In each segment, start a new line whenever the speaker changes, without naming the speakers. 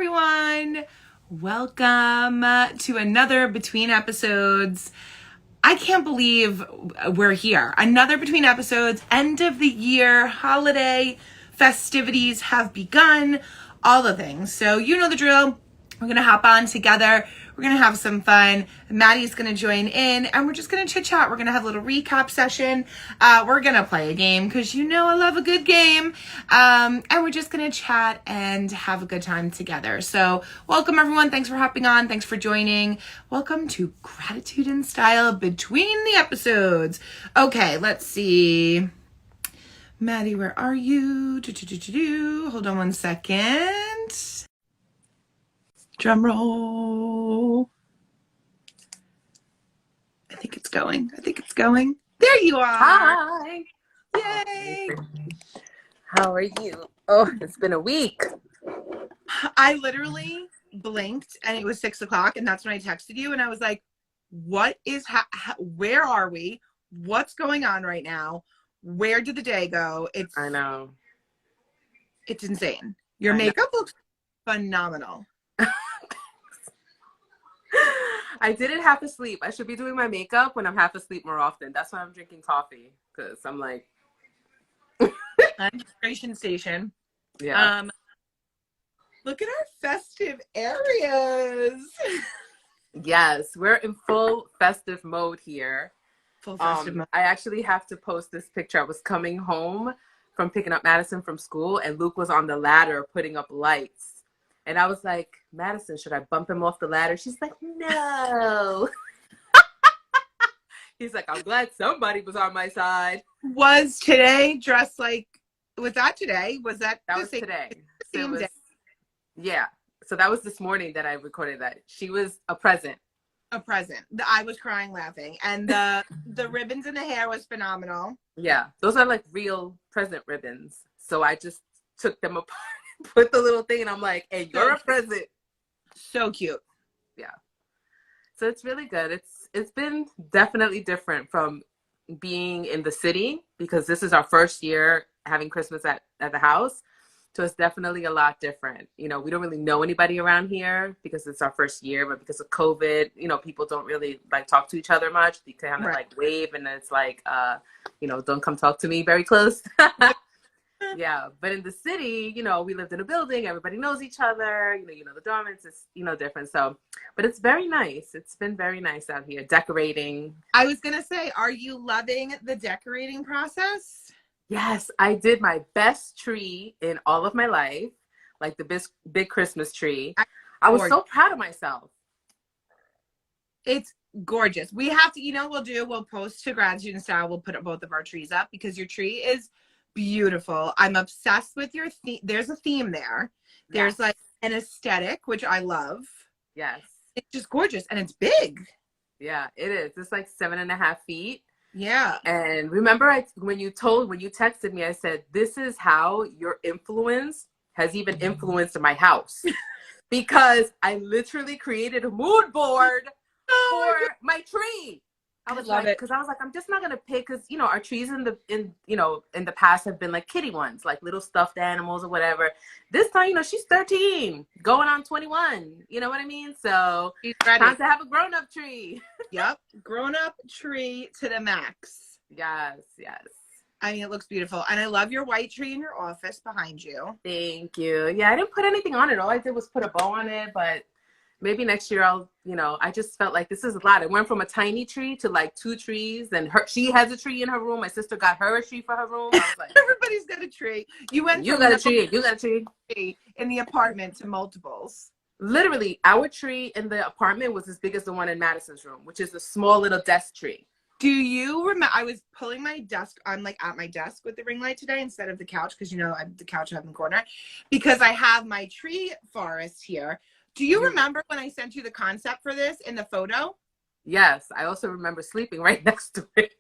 everyone. Welcome to another Between Episodes. I can't believe we're here. Another Between Episodes, end of the year, holiday, festivities have begun, all the things. So you know the drill. We're going to hop on together. We're going to have some fun. Maddie's going to join in and we're just going to chit chat. We're going to have a little recap session. We're going to play a game because you know I love a good game. And we're just going to chat and have a good time together. So welcome everyone. Thanks for hopping on. Thanks for joining. Welcome to Gratitude in Style Between the Episodes. Okay, let's see. Maddie, where are you? Hold on one second. Drum roll. I think it's going. There you are.
Hi.
Yay.
How are you? Oh, it's been a week.
I literally blinked and it was 6 o'clock and that's when I texted you and I was like, what is, where are we? What's going on right now? Where did the day go?
I know.
It's insane. Your makeup looks phenomenal.
I didn't half asleep. I should be doing my makeup when I'm half asleep more often. That's why I'm drinking coffee, because I'm like
Hydration station.
Yeah.
Look at our festive areas.
Yes, we're in full festive mode here.
Full festive mode.
I actually have to post this picture. I was coming home from picking up Madison from school and Luke was on the ladder putting up lights. And I was like, Madison, should I bump him off the ladder? She's like, no. He's like, I'm glad somebody was on my side.
Was today dressed like, was that today?
That was today. Yeah. So that was this morning that I recorded that. She was a present.
A present. I was crying laughing. And the ribbons in the hair was phenomenal.
Yeah. Those are like real present ribbons. So I just took them apart. Put the little thing and I'm like, hey, you're a present.
So cute.
Yeah. So it's really good. It's been definitely different from being in the city because this is our first year having Christmas at the house. So it's definitely a lot different. You know, we don't really know anybody around here because it's our first year, but because of COVID, you know, people don't really like talk to each other much. They kind of like wave and it's like, you know, don't come talk to me very close. Yeah, but in the city, you know, we lived in a building, everybody knows each other, you know the dormants, it's, you know, different. So, but it's very nice. It's been very nice out here decorating.
I was going to say, are you loving the decorating process?
Yes, I did my best tree in all of my life, like the big Christmas tree. I was so proud of myself.
It's gorgeous. We have to, you know, we'll post to Gratitude in Style. We'll put both of our trees up because your tree is beautiful. I'm obsessed with your theme. There's a theme there. There's like an aesthetic, which I love.
Yes.
It's just gorgeous and it's big.
Yeah, it is. It's like 7.5 feet.
Yeah.
And remember when you texted me, I said, this is how your influence has even influenced my house. Because I literally created a mood board for my tree. I was like, because I was like, I'm just not gonna pick, because you know our trees in the past have been like kitty ones, like little stuffed animals or whatever. This time, you know, she's 13, going on 21. You know what I mean? So time to have a grown-up tree.
Yep, grown-up tree to the max.
Yes, yes.
I mean, it looks beautiful, and I love your white tree in your office behind you.
Thank you. Yeah, I didn't put anything on it. All I did was put a bow on it, but maybe next year I'll, you know, I just felt like this is a lot. I went from a tiny tree to like 2 trees, and she has a tree in her room. My sister got her a tree for her room. I was like,
everybody's got a tree. You got a tree in the apartment to multiples.
Literally, our tree in the apartment was as big as the one in Madison's room, which is a small little desk tree.
Do you remember? I was pulling my desk. I'm like at my desk with the ring light today instead of the couch because, you know, the couch I have in the corner because I have my tree forest here. Do you remember when I sent you the concept for this in the photo?
Yes. I also remember sleeping right next to it.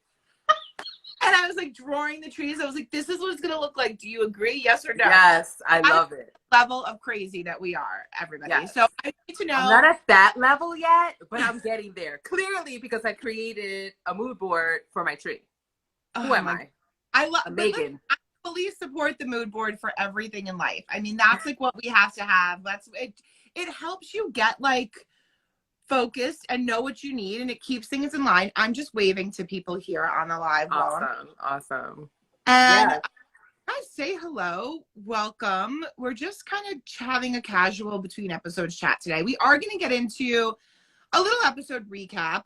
And I was like drawing the trees. I was like, this is what it's going to look like. Do you agree? Yes or no?
Yes. I love it.
Level of crazy that we are, everybody. Yes. So I need to know.
I'm not at that level yet, but I'm getting there. Clearly because I created a mood board for my tree. Who am I?
I love
Megan.
fully support the mood board for everything in life. I mean, that's like what we have to have. That's it. It helps you get like focused and know what you need, and it keeps things in line. I'm just waving to people here on the live while
Awesome.
and
Yeah.
I say hello, welcome. We're just kind of having a casual between episodes chat today. We are going to get into a little episode recap.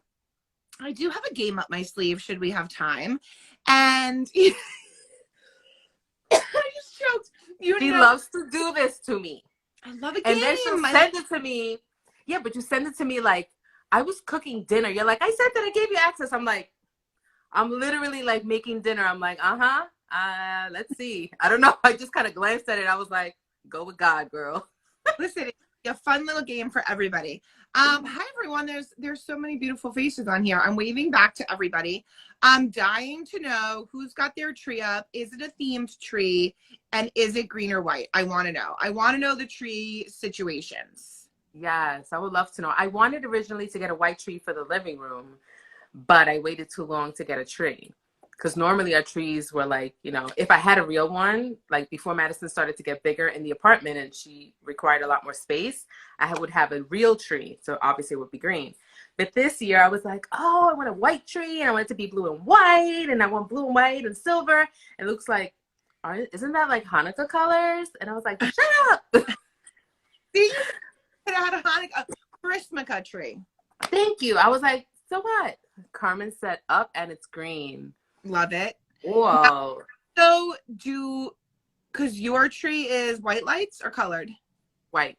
I do have a game up my sleeve should we have time. And I just choked.
She loves to do this to me.
I love a game.
And then she'll send it to me. Yeah, but you send it to me like I was cooking dinner. You're like, I said that I gave you access. I'm like, I'm literally like making dinner. I'm like, let's see. I don't know. I just kind of glanced at it. I was like, go with God, girl.
Listen, it's a fun little game for everybody. Hi everyone. There's so many beautiful faces on here. I'm waving back to everybody. I'm dying to know who's got their tree up. Is it a themed tree? And is it green or white? I want to know. I want to know the tree situations.
Yes, I would love to know. I wanted originally to get a white tree for the living room, but I waited too long to get a tree. Because normally our trees were like, you know, if I had a real one, like before Madison started to get bigger in the apartment and she required a lot more space, I would have a real tree. So obviously it would be green. But this year I was like, oh, I want a white tree and I want it to be blue and white and I want blue and white and silver. It looks like, isn't that like Hanukkah colors? And I was like, shut up.
See, it had a Hanukkah Christmas tree.
Thank you. I was like, so what? Carmen set up and it's green.
Love it.
Whoa.
So because your tree is white lights or colored?
White.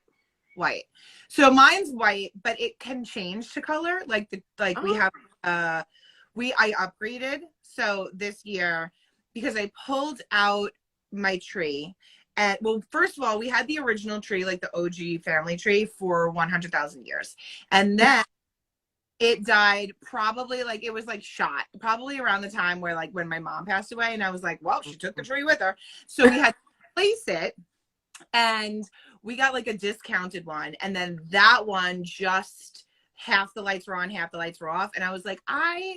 So mine's white, but it can change to color. We have I upgraded. So this year, because I pulled out my tree, and well, first of all, we had the original tree, like the OG family tree, for 100,000 years, and then it died probably like it was like shot probably around the time where like when my mom passed away, and I was like, well, she took the tree with her, so we had to replace it, and we got like a discounted one, and then that one just half the lights were on, half the lights were off, and I was like, I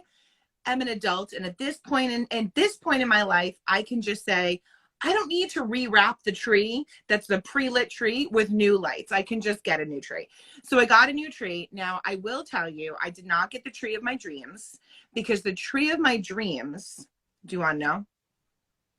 am an adult, and at this point in my life, I can just say I don't need to rewrap the tree that's the pre-lit tree with new lights. I can just get a new tree. So I got a new tree. Now, I will tell you, I did not get the tree of my dreams, because the tree of my dreams, do you want to know?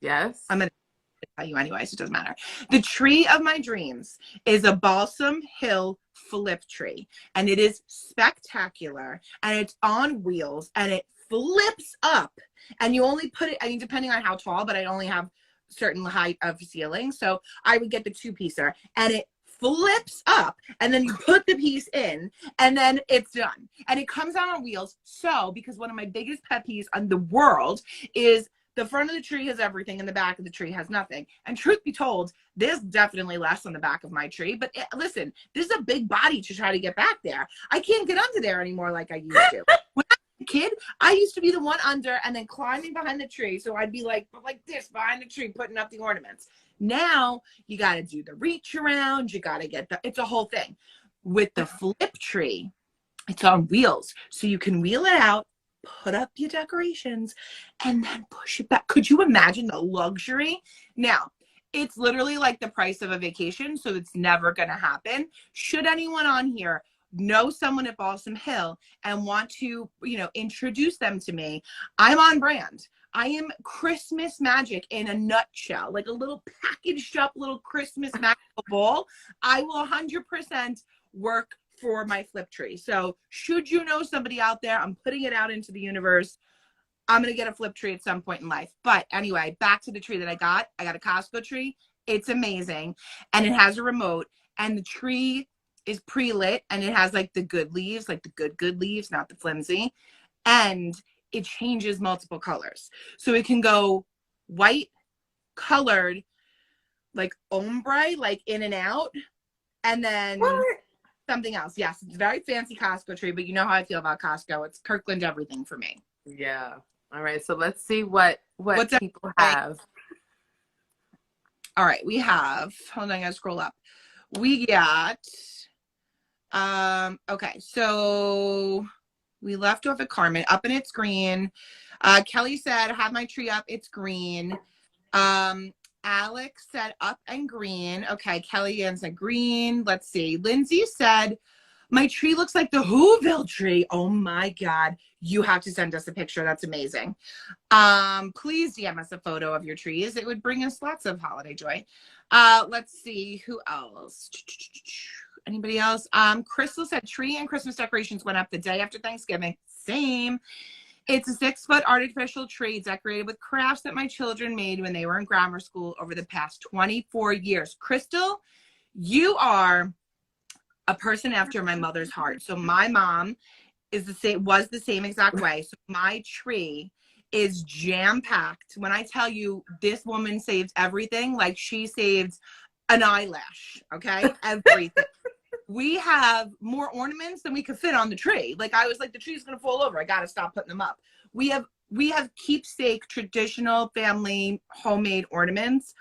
Yes.
I'm going to tell you anyway, so it doesn't matter. The tree of my dreams is a Balsam Hill flip tree, and it is spectacular, and it's on wheels, and it flips up, and you only put it, I mean, depending on how tall, but I only have certain height of ceiling, so I would get the 2-piecer, and it flips up, and then you put the piece in, and then it's done, and it comes out on wheels. So because one of my biggest pet peeves on the world is the front of the tree has everything and the back of the tree has nothing, and truth be told, there's definitely less on the back of my tree, but listen, this is a big body to try to get back there. I can't get under there anymore like I used to. When I was a kid, I used to be the one under and then climbing behind the tree, so I'd be like this behind the tree putting up the ornaments. Now you got to do the reach around, you got to get it's a whole thing. With the flip tree, it's on wheels, so you can wheel it out, put up your decorations, and then push it back. Could you imagine the luxury? Now, it's literally like the price of a vacation, so it's never going to happen. Should anyone on here know someone at Balsam Hill and want to, introduce them to me, I'm on brand. I am Christmas magic in a nutshell, like a little packaged up little Christmas magical ball. I will 100% work for my flip tree. So should you know somebody out there, I'm putting it out into the universe. I'm going to get a flip tree at some point in life. But anyway, back to the tree that I got. I got a Costco tree. It's amazing. And it has a remote, and the tree is pre-lit, and it has like the good leaves, like the good leaves, not the flimsy. And it changes multiple colors. So it can go white, colored, like ombre, like in and out. And then something else. Yes, it's a very fancy Costco tree, but you know how I feel about Costco. It's Kirkland everything for me.
Yeah. All right. So let's see what people have.
All right. We have, hold on, I gotta scroll up. We got, okay. So we left off at Carmen, up and it's green. Kelly said, have my tree up. It's green. Um, Alex said up and green. Okay, Kelly Ann said green. Let's see. Lindsay said, my tree looks like the Whoville tree. Oh my God. You have to send us a picture. That's amazing. Please DM us a photo of your trees. It would bring us lots of holiday joy. Let's see who else. Anybody else? Crystal said tree and Christmas decorations went up the day after Thanksgiving. Same. It's a 6-foot artificial tree decorated with crafts that my children made when they were in grammar school over the past 24 years. Crystal, you are a person after my mother's heart. So my mom was the same exact way. So my tree is jam-packed. When I tell you this woman saved everything, like she saved an eyelash, okay? Everything. We have more ornaments than we could fit on the tree. Like I was like, the tree's gonna fall over. I gotta stop putting them up. We have keepsake traditional family homemade ornaments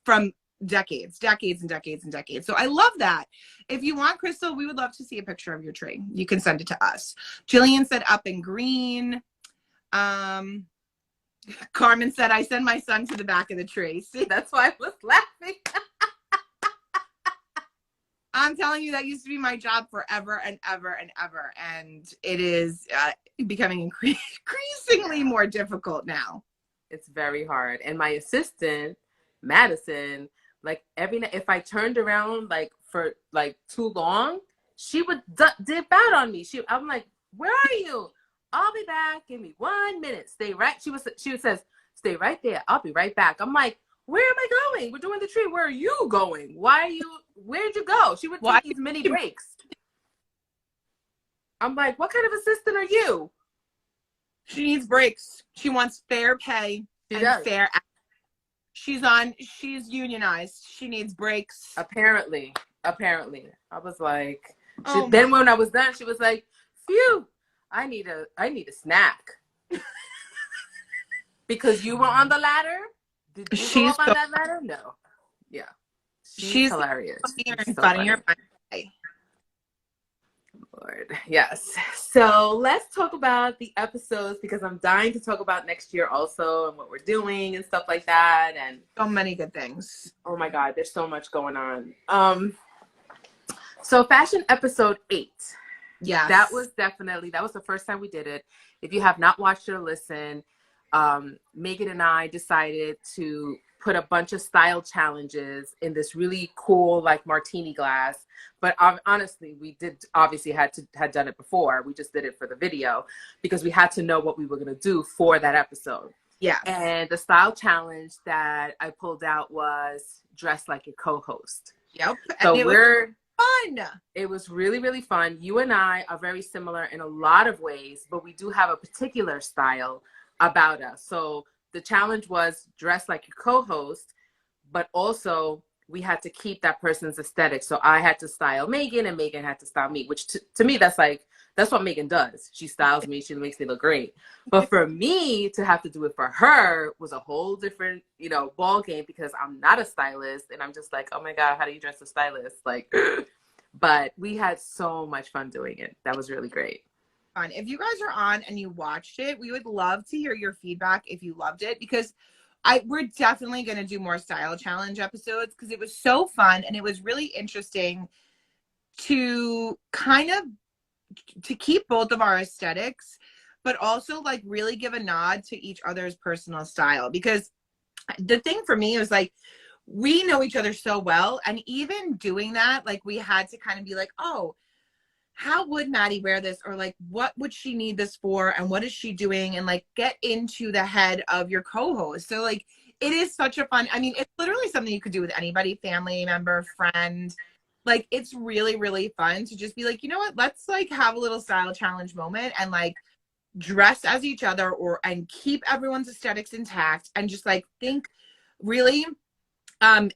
from decades and decades and decades. So I love that. If you want, Crystal, we would love to see a picture of your tree. You can send it to us. Jillian said up in green. Carmen said, I send my son to the back of the tree. See,
That's why I was laughing.
I'm telling you, that used to be my job forever and ever and ever. And it is becoming increasingly more difficult now.
It's very hard. And my assistant, Madison, like every night, if I turned around like for like too long, she would dip out on me. I'm like, where are you? I'll be back. Give me 1 minute. Stay right. She says, stay right there. I'll be right back. I'm like, where am I going? We're doing the tree. Where are you going? Where'd you go? She would take these mini breaks. I'm like, what kind of assistant are you?
She needs breaks. She wants fair pay and fair. She's unionized. She needs breaks.
Apparently. I was like, then when I was done, she was like, phew, I need a snack. Because you were on the ladder? Did you go up on that ladder? No. Yeah. She's hilarious.
Funnier.
Lord. Yes. So let's talk about the episodes because I'm dying to talk about next year also and what we're doing and stuff like that. And
so many good things.
Oh my God, there's so much going on. So fashion episode 8.
Yeah.
That was the first time we did it. If you have not watched it or listened, Megan and I decided to put a bunch of style challenges in this really cool like martini glass. But honestly, we had done it before. We just did it for the video because we had to know what we were going to do for that episode.
Yeah.
And the style challenge that I pulled out was dress like your co-host.
Yep.
So
it was fun.
It was really, really fun. You and I are very similar in a lot of ways, but we do have a particular style about us. So the challenge was dress like your co-host, but also we had to keep that person's aesthetic. So I had to style Megan and Megan had to style me, which to me, that's what Megan does. She styles me. She makes me look great. But for me to have to do it for her was a whole different, ball game because I'm not a stylist. And I'm just like, oh my God, how do you dress a stylist? Like, but we had so much fun doing it. That was really great.
Fun. If you guys are on and you watched it, we would love to hear your feedback if you loved it because we're definitely going to do more style challenge episodes because it was so fun and it was really interesting to to keep both of our aesthetics, but also like really give a nod to each other's personal style. Because the thing for me was like, we know each other so well. And even doing that, like we had to kind of be like, oh, how would Maddie wear this? Or like, what would she need this for? And what is she doing? And like, get into the head of your co-host. So like, it is such a fun, it's literally something you could do with anybody, family member, friend. Like, it's really, really fun to just be like, you know what, let's like have a little style challenge moment and like dress as each other and keep everyone's aesthetics intact and just like think really, in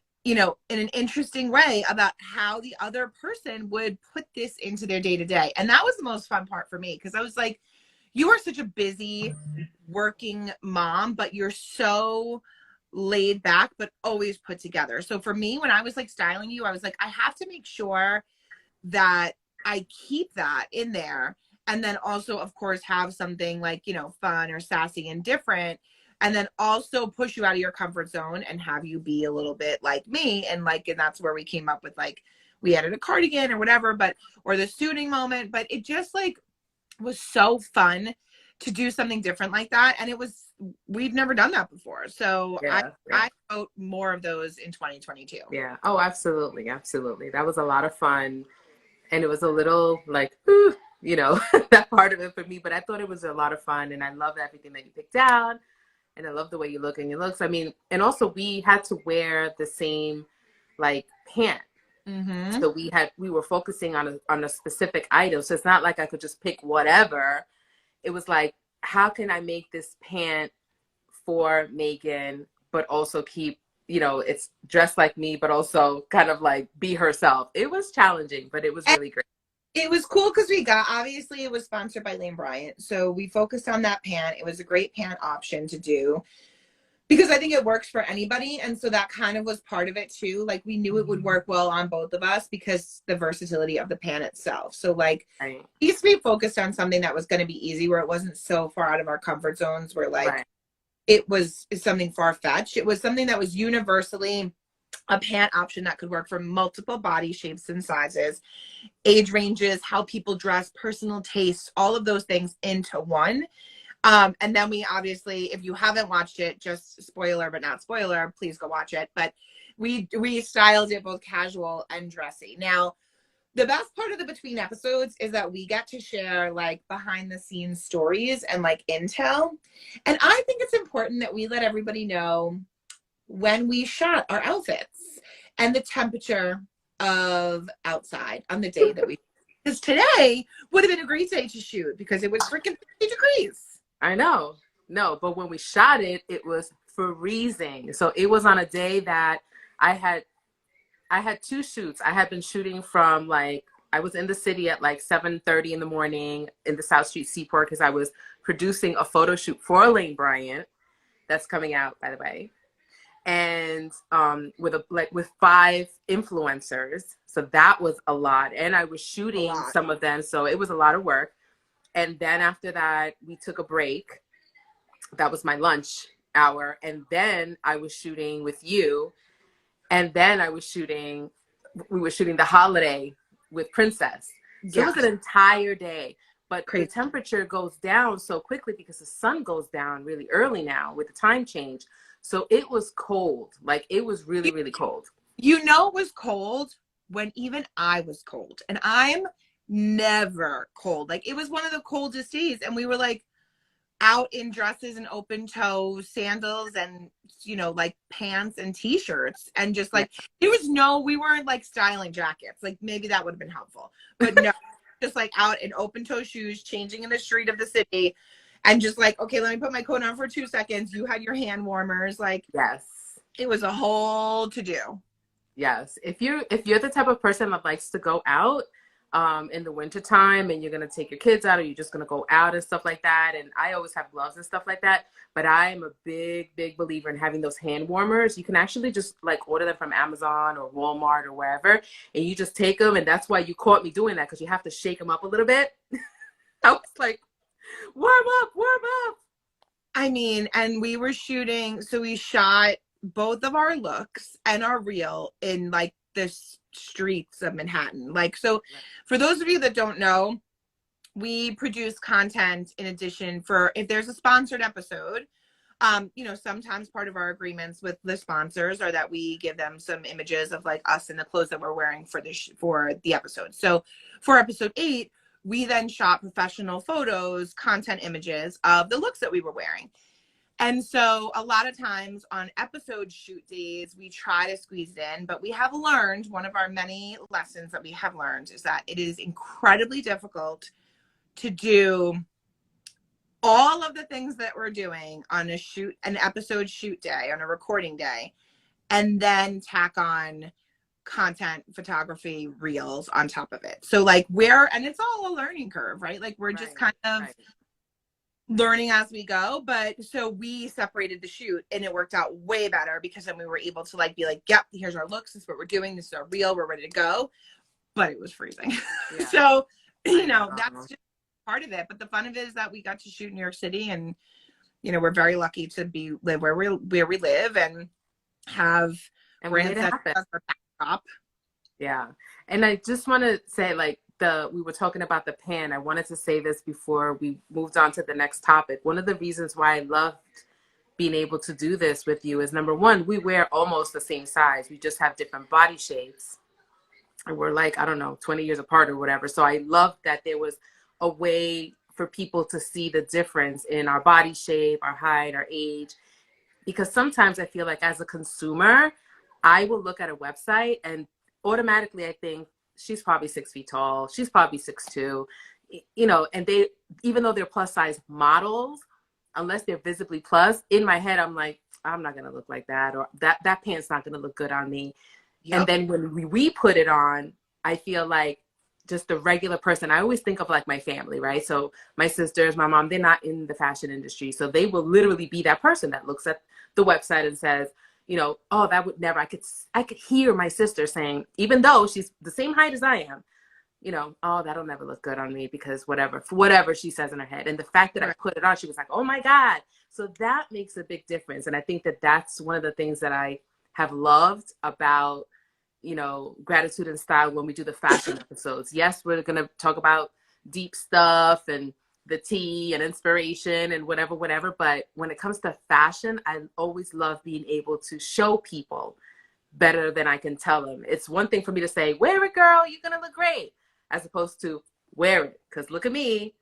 an interesting way about how the other person would put this into their day to day. And that was the most fun part for me because I was like, you are such a busy working mom, but you're so laid back, but always put together. So for me, when I was like styling you, I was like, I have to make sure that I keep that in there. And then also, of course, have something like, fun or sassy and different. and then also push you out of your comfort zone and have you be a little bit like me. And that's where we came up with like, we added a cardigan or whatever, or the suiting moment, but it just like was so fun to do something different like that. And we've never done that before. So I vote more of those in 2022.
Yeah. Oh, absolutely. Absolutely. That was a lot of fun. And it was a little like, that part of it for me, but I thought it was a lot of fun. And I love everything that you picked out. And I love the way you look and your looks. I mean, and also we had to wear the same like pant.
Mm-hmm.
So we were focusing on a specific item. So it's not like I could just pick whatever. It was like, how can I make this pant for Megan, but also keep, it's dressed like me, but also kind of like be herself. It was challenging, but it was really great.
It was cool because obviously it was sponsored by Lane Bryant. So we focused on that pant. It was a great pant option to do because I think it works for anybody. And so that kind of was part of it too. Like we knew it would work well on both of us because the versatility of the pant itself. So like
right.
We used to be focused on something that was going to be easy, where it wasn't so far out of our comfort zones, where like
right.
it was something far-fetched. It was something that was universally a pant option that could work for multiple body shapes and sizes, age ranges, how people dress, personal tastes, all of those things into one. And then we obviously, if you haven't watched it, just spoiler but not spoiler, please go watch it. But we styled it both casual and dressy. Now, the best part of the between episodes is that we get to share like behind the scenes stories and like intel. And I think it's important that we let everybody know when we shot our outfits and the temperature of outside on the day that because today would have been a great day to shoot because it was freaking 50 degrees.
I know. No, but when we shot it, it was freezing. So it was on a day that I had 2 shoots. I had been shooting from like, I was in the city at like 7:30 in the morning in the South Street Seaport because I was producing a photo shoot for Lane Bryant that's coming out, by the way. And with 5 influencers. So that was a lot. And I was shooting some of them. So it was a lot of work. And then after that, we took a break. That was my lunch hour. And then I was shooting with you. And then we were shooting the holiday with Princess. So It was an entire day. But the temperature goes down so quickly because the sun goes down really early now with the time change. So it was cold. Like it was really, really cold.
It was cold when even I was cold. And I'm never cold. Like it was one of the coldest days. And we were like out in dresses and open toe sandals and, like pants and t-shirts. And just like, we weren't like styling jackets. Like maybe that would have been helpful. But no, just like out in open toe shoes, changing in the street of the city. And just like, okay, let me put my coat on for 2 seconds. You had your hand warmers. Like,
yes,
it was a whole to do.
Yes. If you're the type of person that likes to go out in the wintertime and you're going to take your kids out or you're just going to go out and stuff like that. And I always have gloves and stuff like that. But I am a big, big believer in having those hand warmers. You can actually just like order them from Amazon or Walmart or wherever. And you just take them. And that's why you caught me doing that because you have to shake them up a little bit. I was like, warm up.
I mean, and we were shooting, so we shot both of our looks and our reel in like the streets of Manhattan. Like, so for those of you that don't know, we produce content in addition for if there's a sponsored episode. Sometimes part of our agreements with the sponsors are that we give them some images of like us in the clothes that we're wearing for the episode. So for episode 8, we then shot professional photos, content images of the looks that we were wearing. And so a lot of times on episode shoot days, we try to squeeze it in, but we have learned, one of our many lessons that we have learned is that it is incredibly difficult to do all of the things that we're doing on an episode shoot day, on a recording day, and then tack on content, photography, reels on top of it. So like and it's all a learning curve, right? Like we're just kind of learning as we go. But so we separated the shoot and it worked out way better because then we were able to like be like, yep, here's our looks. This is what we're doing. This is our reel. We're ready to go. But it was freezing. Yeah. So, that's just part of it. But the fun of it is that we got to shoot in New York City and we're very lucky to live where we live and have
And we made
brands
it
that
happen.
does our backdrop.
Yeah. And I just want to say, like, we were talking about the pan. I wanted to say this before we moved on to the next topic. One of the reasons why I loved being able to do this with you is, number one, we wear almost the same size. We just have different body shapes. And we're like, I don't know, 20 years apart or whatever. So I loved that there was a way for people to see the difference in our body shape, our height, our age. Because sometimes I feel like as a consumer, I will look at a website and automatically I think she's probably 6 feet tall. She's probably 6'2", and they, even though they're plus size models, unless they're visibly plus, in my head, I'm like, I'm not going to look like that, or that pant's not going to look good on me. Yep. And then when we put it on, I feel like just the regular person. I always think of like my family, right? So my sisters, my mom, they're not in the fashion industry. So they will literally be that person that looks at the website and says, oh, that would never, I could hear my sister saying, even though she's the same height as I am, oh, that'll never look good on me because whatever she says in her head. And the fact that I put it on, she was like, oh my God. So that makes a big difference. And I think that that's one of the things that I have loved about, Gratitude and Style when we do the fashion episodes. Yes, we're going to talk about deep stuff and the tea and inspiration and whatever. But when it comes to fashion, I always love being able to show people better than I can tell them. It's one thing for me to say, wear it, girl, you're going to look great, as opposed to wear it, because look at me.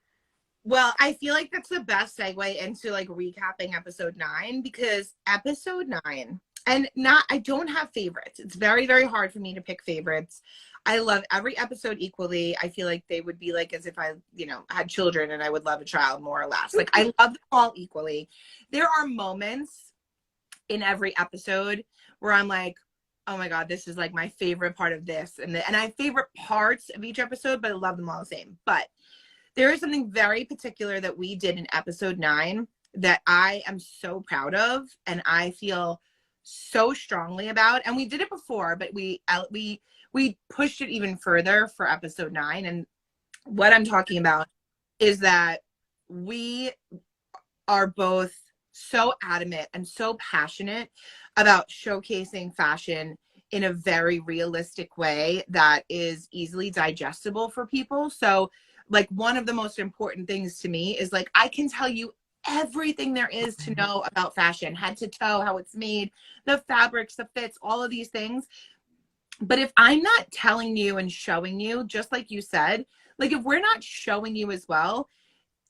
Well, I feel like that's the best segue into like recapping episode 9, because episode 9, and I don't have favorites. It's very, very hard for me to pick favorites. I love every episode equally. I feel like they would be like as if I, had children and I would love a child more or less. Like I love them all equally. There are moments in every episode where I'm like, oh my God, this is like my favorite part of this. And I have favorite parts of each episode, but I love them all the same. But there is something very particular that we did in episode 9 that I am so proud of and I feel so strongly about. And we did it before, but we pushed it even further for episode 9. And what I'm talking about is that we are both so adamant and so passionate about showcasing fashion in a very realistic way that is easily digestible for people. So like one of the most important things to me is like, I can tell you everything there is to know about fashion, head to toe, how it's made, the fabrics, the fits, all of these things. But if I'm not telling you and showing you, just like you said, like if we're not showing you as well,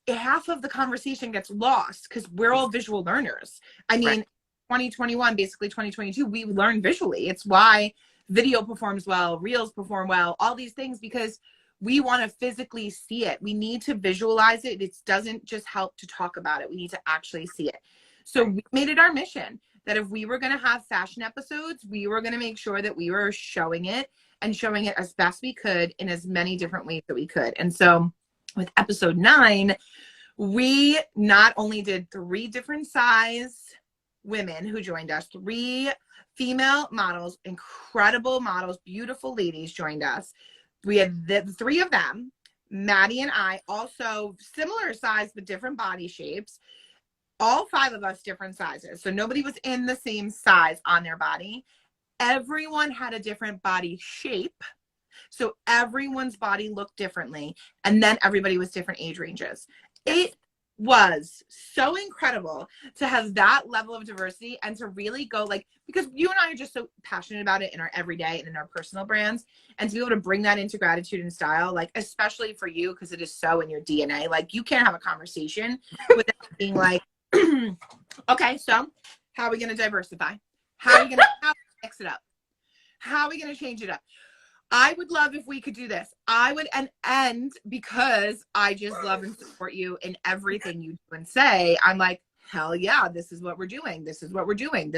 half of the conversation gets lost because we're all visual learners. I mean, right. 2021, basically 2022, we learn visually. It's why video performs well, reels perform well, all these things, because we want to physically see it. We need to visualize it. It doesn't just help to talk about it. We need to actually see it. So we made it our mission that if we were going to have fashion episodes, we were going to make sure that we were showing it and showing it as best we could in as many different ways that we could. And so with episode 9, we not only did 3 different size women who joined us, 3 female models, incredible models, beautiful ladies joined us. We had the 3 of them, Maddie and I, also similar size but different body shapes. All 5 of us different sizes. So nobody was in the same size on their body. Everyone had a different body shape. So everyone's body looked differently. And then everybody was different age ranges. It was so incredible to have that level of diversity and to really go like, because you and I are just so passionate about it in our everyday and in our personal brands, and to be able to bring that into Gratitude and Style, like especially for you, because it is so in your DNA, like you can't have a conversation without being like, okay, so how are we going to diversify? How are we going to mix it up? How are we going to change it up? I would love if we could do this. I would, and because I just love and support you in everything you do and say, I'm like, hell yeah, this is what we're doing. This is what we're doing.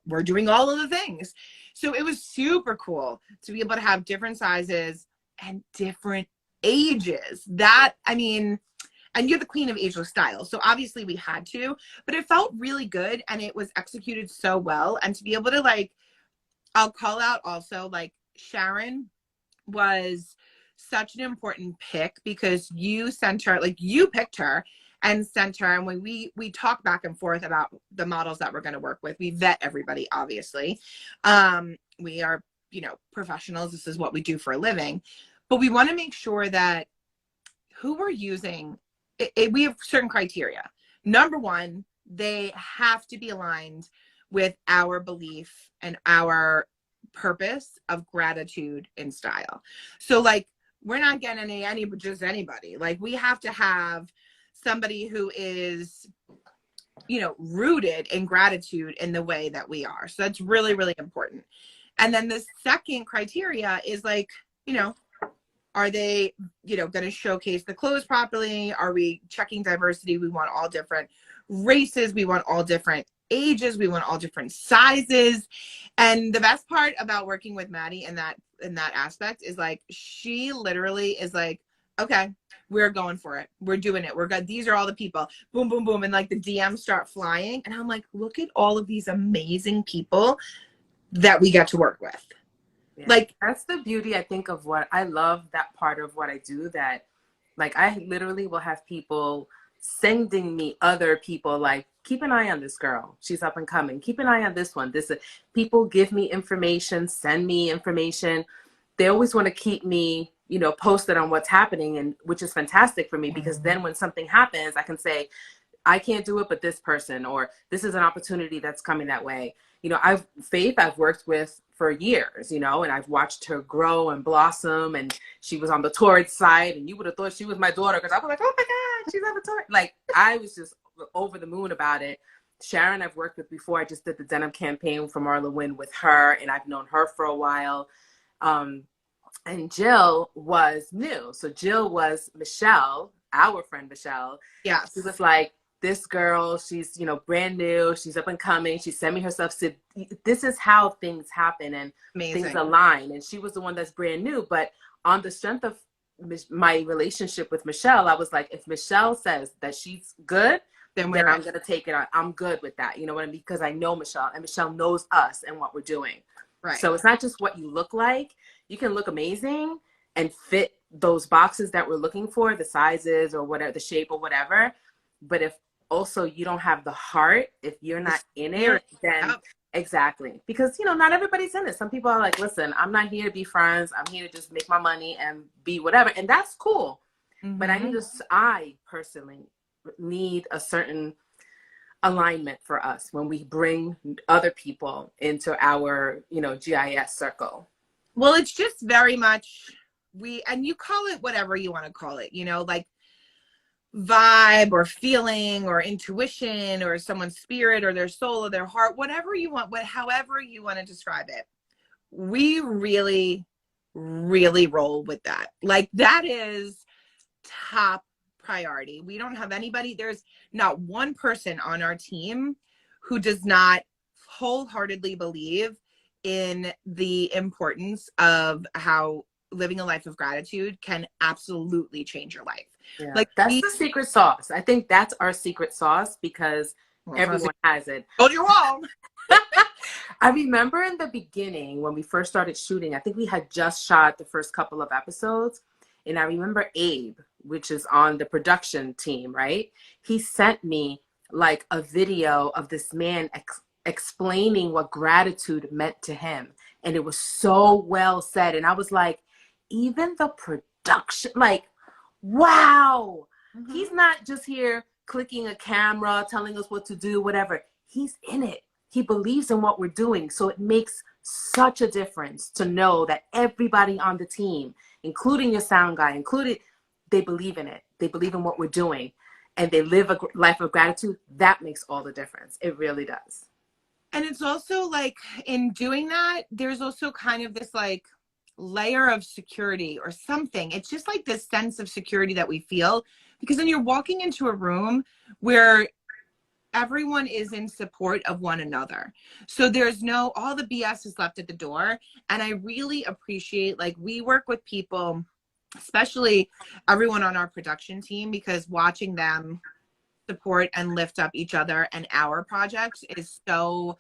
We're doing all of the things. So it was super cool to be able to have different sizes and different ages. That, I mean, and you're the queen of ageless style. So obviously we had to, but it felt really good and it was executed so well. And to be able to like, I'll call out also like, Sharon was such an important pick because you sent her, like you picked her and center. And when we talk back and forth about the models that we're going to work with, we vet everybody, obviously. We are, professionals. This is what we do for a living. But we want to make sure that who we're using, we have certain criteria. Number one, they have to be aligned with our belief and our purpose of gratitude and style. So like, we're not getting just anybody. Like, we have to have somebody who is, rooted in gratitude in the way that we are. So that's really, really important. And then the second criteria is like, are they, going to showcase the clothes properly? Are we checking diversity? We want all different races. We want all different ages. We want all different sizes. And the best part about working with Maddie in that aspect is like, she literally is like, okay, we're going for it. We're doing it. We're good. These are all the people. Boom, boom, boom. And like the DMs start flying. And I'm like, look at all of these amazing people that we get to work with.
Yeah.
Like,
that's the beauty, I think, of what I love, that part of what I do, that like I literally will have people sending me other people like, keep an eye on this girl, she's up and coming, keep an eye on this one. People give me information, send me information. They always want to keep me, posted on what's happening, and which is fantastic for me, because then when something happens, I can say, I can't do it, but this person, or this is an opportunity that's coming that way. I've worked with for years, and I've watched her grow and blossom, and she was on the Torrid side, and you would have thought she was my daughter, because I was like, oh my God, she's on the Torrid. Like, I was just over the moon about it. Sharon, I've worked with before. I just did the denim campaign for Marla Wynn with her, and I've known her for a while. And Jill was new. So Jill was Michelle, our friend Michelle.
yes.
She was like, this girl, she's, brand new. She's up and coming. She sent me her stuff. So this is how things happen and
Amazing.
Things align. And she was the one that's brand new. But on the strength of my relationship with Michelle, I was like, if Michelle says that she's good, then I'm going to take it on. I'm good with that. You know what I mean? Because I know Michelle, and Michelle knows us and what we're doing.
Right.
So it's not just what you look like. You can look amazing and fit those boxes that we're looking for, the sizes or whatever, the shape or whatever. But if also you don't have the heart, if you're not in it, then exactly. Because, not everybody's in it. Some people are like, listen, I'm not here to be friends. I'm here to just make my money and be whatever. And that's cool. Mm-hmm. But I personally need a certain alignment for us when we bring other people into our, GIS circle.
Well, it's just very much and you call it whatever you want to call it, like vibe or feeling or intuition or someone's spirit or their soul or their heart, whatever you want, however you want to describe it. We really, really roll with that. Like, that is top priority. We don't have anybody. There's not one person on our team who does not wholeheartedly believe in the importance of how living a life of gratitude can absolutely change your life.
Yeah, like, that's the secret sauce. I think that's our secret sauce, because everyone has it.
Told you wrong.
I remember in the beginning when we first started shooting, I think we had just shot the first couple of episodes. And I remember Abe, which is on the production team, right? He sent me like a video of this man explaining what gratitude meant to him. And it was so well said. And I was like, even the production, like, wow. Mm-hmm. He's not just here clicking a camera, telling us what to do, whatever. He's in it. He believes in what we're doing. So it makes such a difference to know that everybody on the team, including your sound guy, they believe in it. They believe in what we're doing, and they live a life of gratitude. That makes all the difference. It really does.
And it's also like, in doing that, there's also kind of this like layer of security or something. It's just like this sense of security that we feel, because then you're walking into a room where everyone is in support of one another. So there's all the BS is left at the door. And I really appreciate, like, we work with people, especially everyone on our production team, because watching them support and lift up each other and our projects is so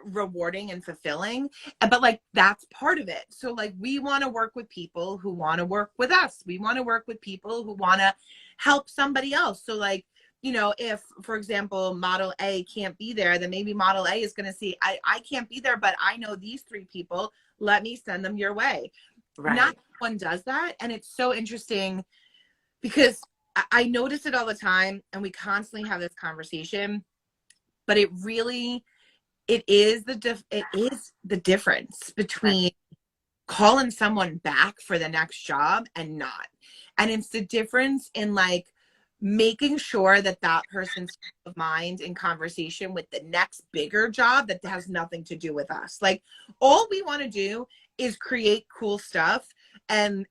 rewarding and fulfilling. But like, that's part of it. So like, we want to work with people who want to work with us. We want to work with people who want to help somebody else. So like, you know, if, for example, model A can't be there, then maybe model A is going to see, I can't be there, but I know these 3 people. Let me send them your way.
Right.
Not everyone does that. And it's so interesting because I notice it all the time, and we constantly have this conversation, but it is the difference between calling someone back for the next job and not. And it's the difference in like making sure that that person's of mind in conversation with the next bigger job that has nothing to do with us. Like, all we want to do is create cool stuff and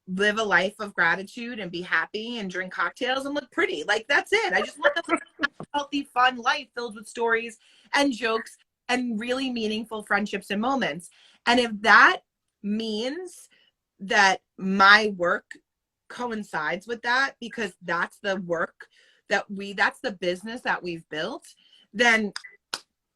live a life of gratitude and be happy and drink cocktails and look pretty. Like, that's it. I just want to live a healthy, fun life filled with stories and jokes and really meaningful friendships and moments. And if that means that my work coincides with that, because that's the work that's the business that we've built, then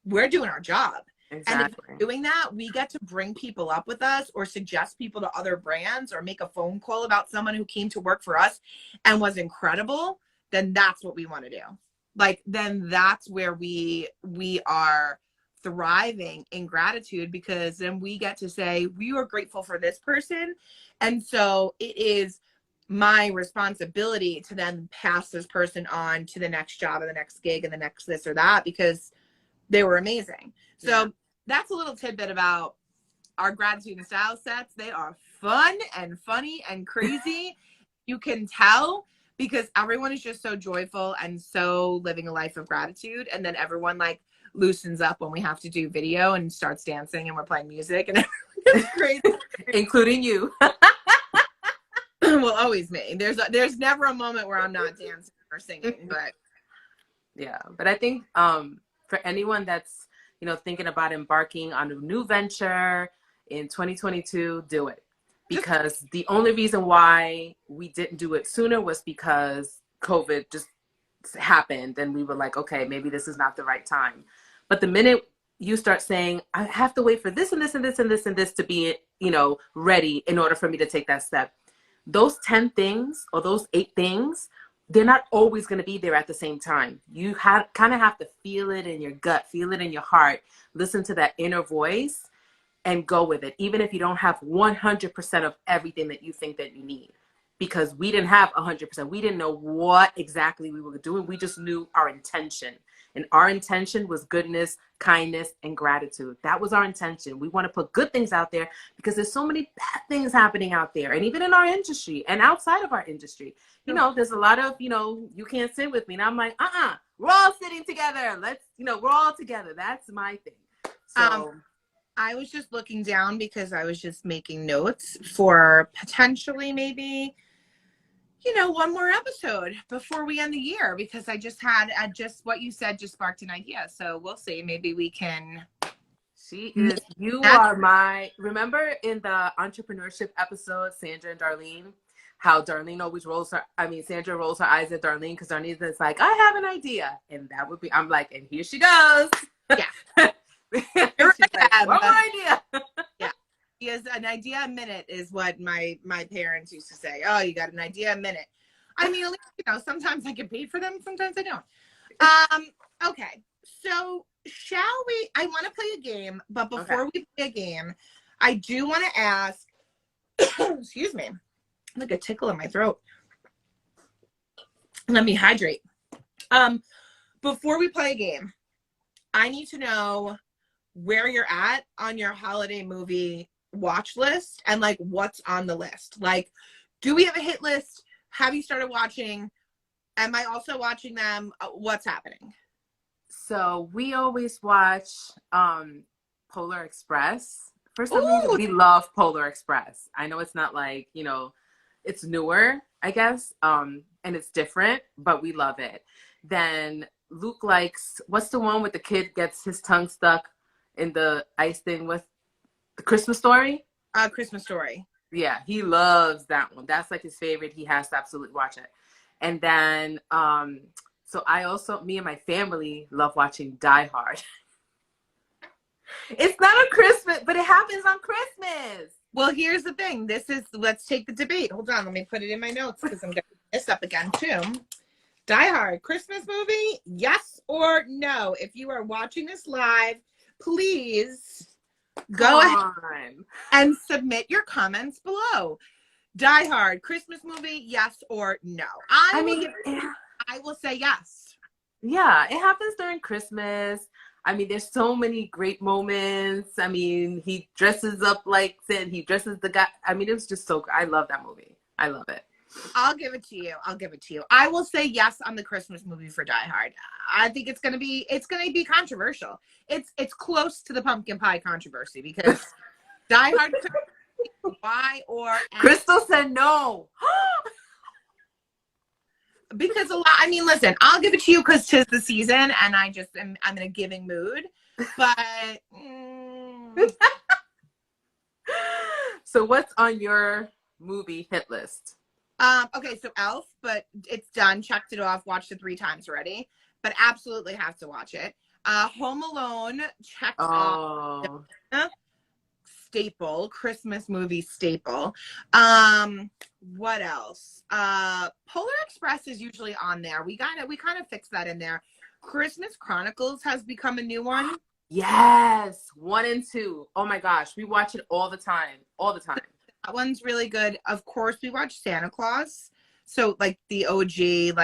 we're doing our job. Exactly. And if we're doing that, we get to bring people up with us or suggest people to other brands or make a phone call about someone who came to work for us and was incredible, then that's what we want to do. Like, then that's where we are thriving in gratitude, because then we get to say we are grateful for this person. And so it is my responsibility to then pass this person on to the next job or the next gig and the next this or that, because they were amazing. So that's a little tidbit about our gratitude and style sets. They are fun and funny and crazy. You can tell, because everyone is just so joyful and so living a life of gratitude. And then everyone like loosens up when we have to do video and starts dancing and we're playing music, and it's crazy.
Including you.
Well, always me. There's never a moment where I'm not dancing or singing, but
yeah. But I think for anyone that's, you know, thinking about embarking on a new venture in 2022, do it. Because the only reason why we didn't do it sooner was because COVID just happened, and we were like, okay, maybe this is not the right time. But the minute you start saying, I have to wait for this and this and this and this and this to be, you know, ready in order for me to take that step, those 10 things or those 8 things, they're not always going to be there at the same time. You kind of have to feel it in your gut, feel it in your heart, listen to that inner voice and go with it. Even if you don't have 100% of everything that you think that you need, because we didn't have 100%. We didn't know what exactly we were doing. We just knew our intention, and our intention was goodness, kindness, and gratitude. That was our intention. We want to put good things out there because there's so many bad things happening out there. And even in our industry and outside of our industry, you know, there's a lot of, you know, you can't sit with me. And I'm like, we're all sitting together. Let's, you know, we're all together. That's my thing. So
I was just looking down because I was just making notes for potentially maybe, you know, one more episode before we end the year, because I just what you said just sparked an idea. So we'll see. Maybe we can.
You are my, remember in the entrepreneurship episode, Sandra and Darlene, how Darlene always Sandra rolls her eyes at Darlene because Darlene is like, I have an idea. And that would be, I'm like, and here she goes.
Yeah.
She's like, one more idea.
Yeah. Yes, an idea a minute is what my parents used to say. Oh, you got an idea a minute. I mean, at least, you know, sometimes I get paid for them, sometimes I don't. Okay, so shall we? I want to play a game, but before we play a game, I do want to ask. Excuse me, like a tickle in my throat. Let me hydrate. Before we play a game, I need to know where you're at on your holiday movie watch list and like what's on the list. Like, do we have a hit list? Have you started watching? Am I also watching them? What's happening?
So we always watch Polar Express. For some reason, we love Polar Express. I know it's not like, you know, it's newer, I guess, and it's different, but we love it. Then Luke likes, what's the one with the kid gets his tongue stuck in the ice thing with the Christmas Story?
Christmas Story.
Yeah, he loves that one. That's like his favorite. He has to absolutely watch it. And then, so I also, me and my family love watching Die Hard. It's not on Christmas, but it happens on Christmas.
Well, here's the thing. Let's take the debate. Hold on, let me put it in my notes because I'm going to this up again too. Die Hard, Christmas movie, yes or no? If you are watching this live, please go ahead and submit your comments below. Die Hard, Christmas movie, yes or no? I will say yes.
Yeah, it happens during Christmas. I mean, there's so many great moments. I mean, he dresses up like Sid. He dresses the guy. I mean, it was just so. I love that movie. I love it.
I'll give it to you. I will say yes on the Christmas movie for Die Hard. I think it's gonna be controversial. It's close to the pumpkin pie controversy because Die Hard. Why or
Crystal said no.
Because a lot. I mean, listen, I'll give it to you because 'tis the season, and I'm in a giving mood. But
So, what's on your movie hit list?
okay, so Elf, but it's done. Checked it off. Watched it 3 times already. But absolutely have to watch it. Home Alone. Checked off. Staple, Christmas movie staple. What else? Polar Express is usually on there. We kind of fixed that in there. Christmas Chronicles has become a new one.
Yes, 1 and 2. Oh my gosh, we watch it all the time.
That one's really good. Of course, we watch Santa Claus. So like the OG,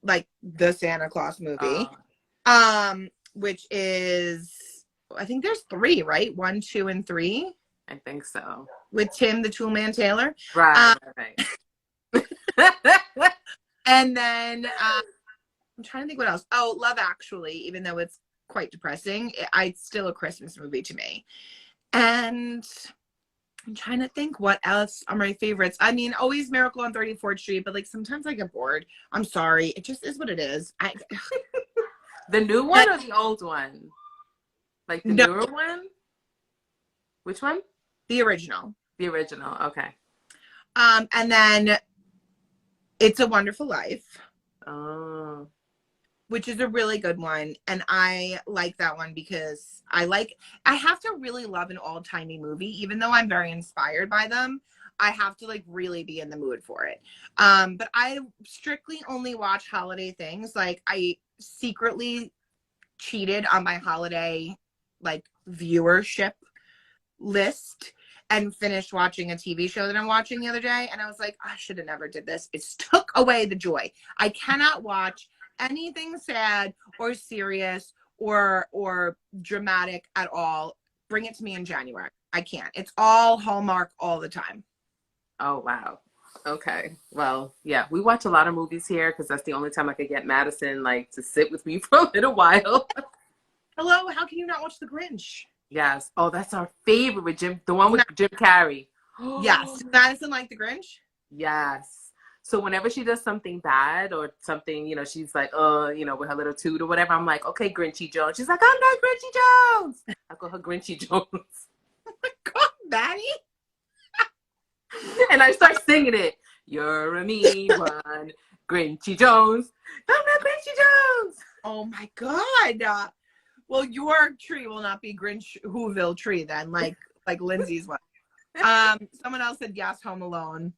like the Santa Claus movie. Which is, I think there's 3, right? 1, 2, and 3.
I think so.
With Tim the Toolman Taylor.
Right.
And then I'm trying to think what else. Oh, Love Actually, even though it's quite depressing, it's still a Christmas movie to me. And I'm trying to think what else are my favorites. I mean, always Miracle on 34th Street, but like sometimes I get bored. I'm sorry. It just is what it is.
The new one or the old one? Like the newer one? Which one?
The original.
The original. Okay.
And then It's a Wonderful Life.
Oh.
Which is a really good one. And I like that one because I have to really love an old-timey movie. Even though I'm very inspired by them, I have to like really be in the mood for it. But I strictly only watch holiday things. Like I secretly cheated on my holiday like viewership list and finished watching a TV show that I'm watching the other day. And I was like, I should have never did this. It took away the joy. I cannot watch anything sad or serious or dramatic at all. Bring it to me in January. I can't. It's all Hallmark all the time.
Oh, wow. Okay. Well, yeah, we watch a lot of movies here because that's the only time I could get Madison like to sit with me for a little while.
Hello, how can you not watch The Grinch?
Yes. Oh, that's our favorite with the one with Jim Carrey.
Yes. Madison like The Grinch?
Yes. So whenever she does something bad or something, you know, she's like, with her little toot or whatever, I'm like, okay, Grinchy Jones. She's like, I'm not Grinchy Jones. I call her Grinchy Jones.
Oh my God, Maddie.
And I start singing it. You're a mean one, Grinchy Jones. I'm not Grinchy Jones.
Oh my God. Well, your tree will not be Grinch Whoville tree then, like Lindsay's one. Someone else said yes, Home Alone.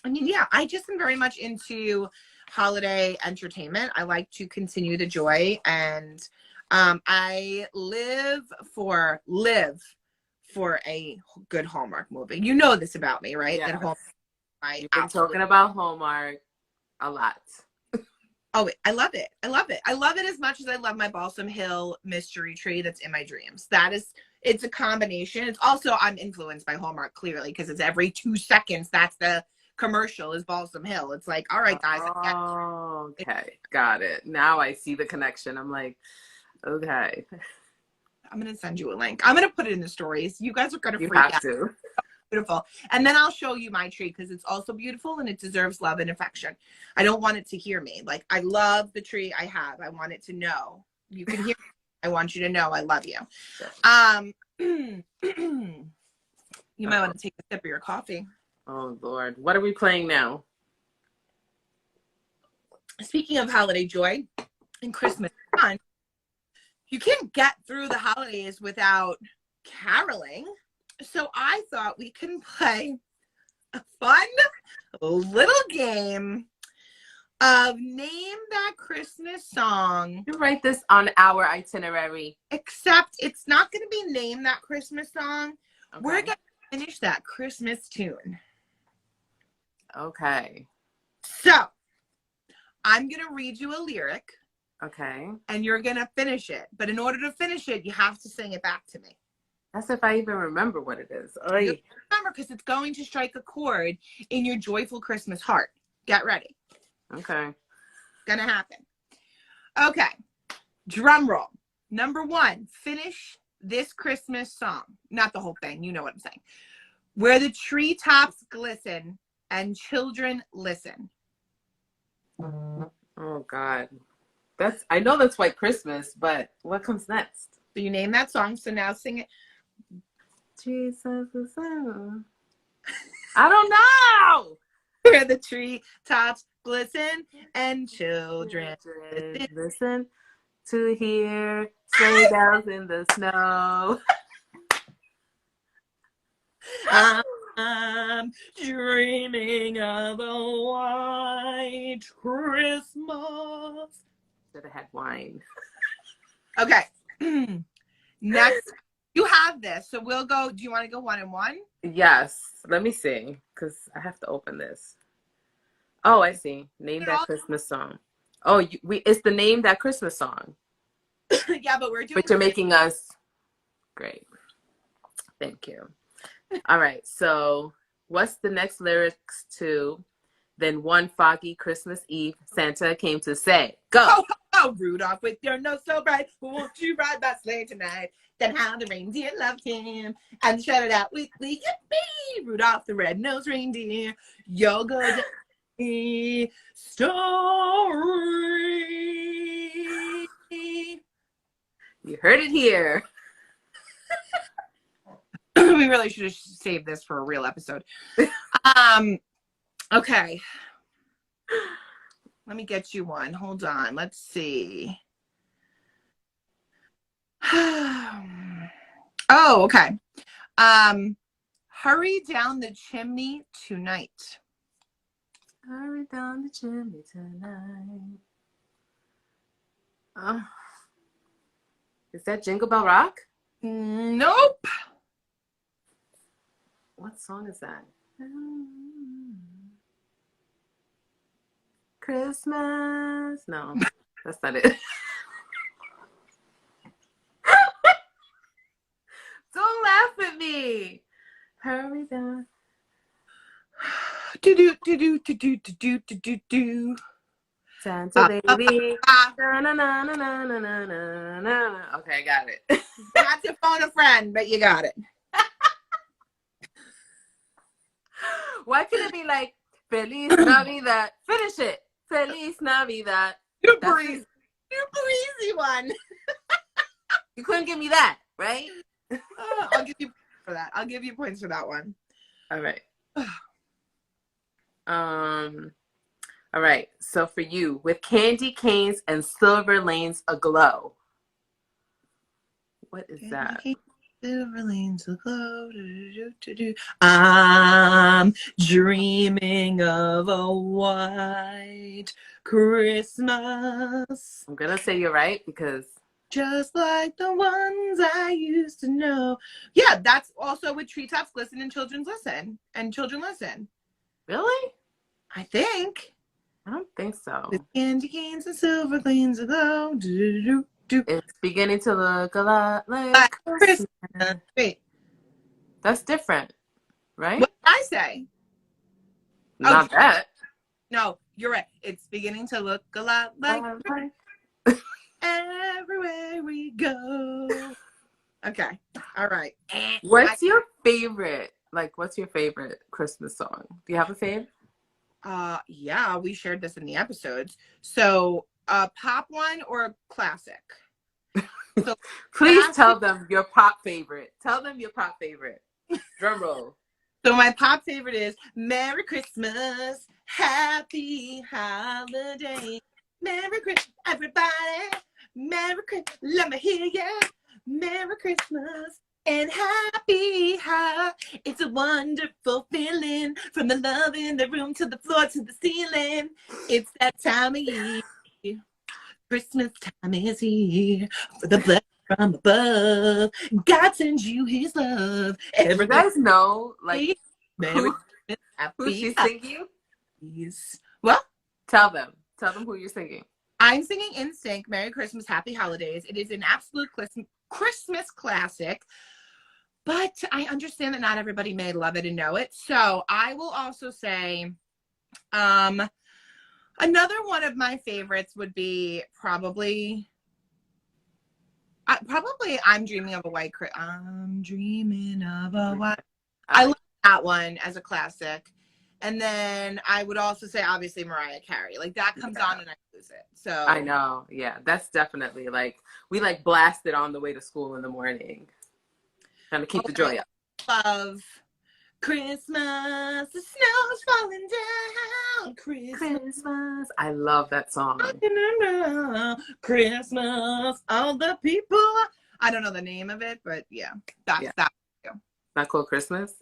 I mean, yeah, I just am very much into holiday entertainment. I like to continue the joy, and I live for a good Hallmark movie. You know this about me, right?
Yes.
That Hallmark,
You've been talking about Hallmark a lot.
Oh, I love it. I love it. I love it as much as I love my Balsam Hill mystery tree that's in my dreams. It's a combination. It's also, I'm influenced by Hallmark clearly because it's every 2 seconds. That's the commercial is Balsam Hill. It's like, all right, guys.
Oh, okay. Got it. Now I see the connection. I'm like, okay.
I'm going to send you a link. I'm going to put it in the stories. You guys are going to freak out.
You have to.
Beautiful. And then I'll show you my tree because it's also beautiful and it deserves love and affection. I don't want it to hear me. Like, I love the tree I have. I want it to know. You can hear me. I want you to know I love you. You might want to take a sip of your coffee.
Oh, Lord. What are we playing now?
Speaking of holiday joy and Christmas fun, you can't get through the holidays without caroling. So I thought we can play a fun little game of name that Christmas song.
You write this on our itinerary.
Except it's not going to be name that Christmas song.
Okay.
We're going to finish that Christmas tune.
Okay.
So I'm going to read you a lyric.
Okay.
And you're going to finish it. But in order to finish it, you have to sing it back to me.
That's if I even remember what it is.
You remember, because it's going to strike a chord in your joyful Christmas heart. Get ready.
Okay.
Gonna happen. Okay. Drum roll. Number 1, finish this Christmas song. Not the whole thing. You know what I'm saying. Where the treetops glisten and children listen.
Oh, God. I know that's White Christmas, but what comes next?
So you name that song. So now sing it.
Jesus is I don't know.
Where the treetops glisten and children
listen to hear sleigh bells in the snow.
I'm dreaming of a white Christmas.
Should have had wine.
Okay. Next, you have this, so we'll go. Do you want to go 1 and 1?
Yes. Let me see, because I have to open this. Oh, I see. Name that Christmas song. Oh, it's the name that Christmas song.
Yeah, but we're doing.
But you're making us. Great. Thank you. All right. So, what's the next lyrics to "Then one foggy Christmas Eve, Santa came to say"? Go.
Oh, oh, Rudolph, with your nose so bright, won't you ride that sleigh tonight? Then how the reindeer loved him and shouted out weekly, yippee! Rudolph the red-nosed reindeer, you'll go down the story.
You heard it here.
We really should have saved this for a real episode. Okay. Let me get you one. Hold on. Let's see. Oh, okay. Hurry down the chimney tonight.
Hurry down the chimney tonight. Is that Jingle Bell Rock?
Nope.
What song is that? Christmas. No, that's not it. Don't laugh at me. Hurry down.
Do do do do do do do do do do.
Santa baby. Na, na, na, na, na, na, na, na. Okay, I got it.
Not to phone a friend, but you got it.
Why couldn't it be like Feliz Navidad? Finish it. Feliz Navidad.
Super easy one.
You couldn't give me that, right?
I'll give you points for that. I'll give you points for that one.
All right. All right. So for you, with candy canes and silver lanes aglow. What is that?
Silver lanes aglow. I'm dreaming of a white Christmas.
I'm gonna say you're right because
just like the ones I used to know. Yeah, that's also with treetops glisten and children listen.
Really?
I think.
I don't think so.
With candy canes and silver lanes aglow.
It's beginning to look a lot like Christmas.
Wait.
That's different, right?
What did I say?
Not that.
No, you're right. It's beginning to look a lot like everywhere we go. Okay. All right.
What's your favorite? What's your favorite Christmas song? Do you have a fave?
Yeah, we shared this in the episodes. So, pop one or a classic? So,
please tell them your pop favorite. Tell them your pop favorite. Drum roll.
So my pop favorite is Merry Christmas, Happy Holiday. Merry Christmas, everybody. Merry Christmas. Let me hear ya. Merry Christmas and happy high. It's a wonderful feeling from the love in the room to the floor to the ceiling. It's that time of year. Christmas time is here for the blessing from above. God sends you his love.
You guys know, like,
Merry
who
Christmas,
who
happy
she's singing?
holidays. Well,
Tell them who you're singing.
I'm singing In Sync, Merry Christmas, Happy Holidays. It is an absolute Christmas classic, but I understand that not everybody may love it and know it. So I will also say, another one of my favorites would be probably I'm Dreaming of a White Christmas. I'm Dreaming of a White. I love that one as a classic. And then I would also say, obviously, Mariah Carey. Like, that comes on and I lose it. So
I know. Yeah, that's definitely, like, we, like, blast it on the way to school in the morning. Trying to keep the joy up.
Love Christmas. The snow's falling down.
Christmas. I love that song.
Christmas. All the people. I don't know the name of it, but yeah, that's that.
Not called Christmas?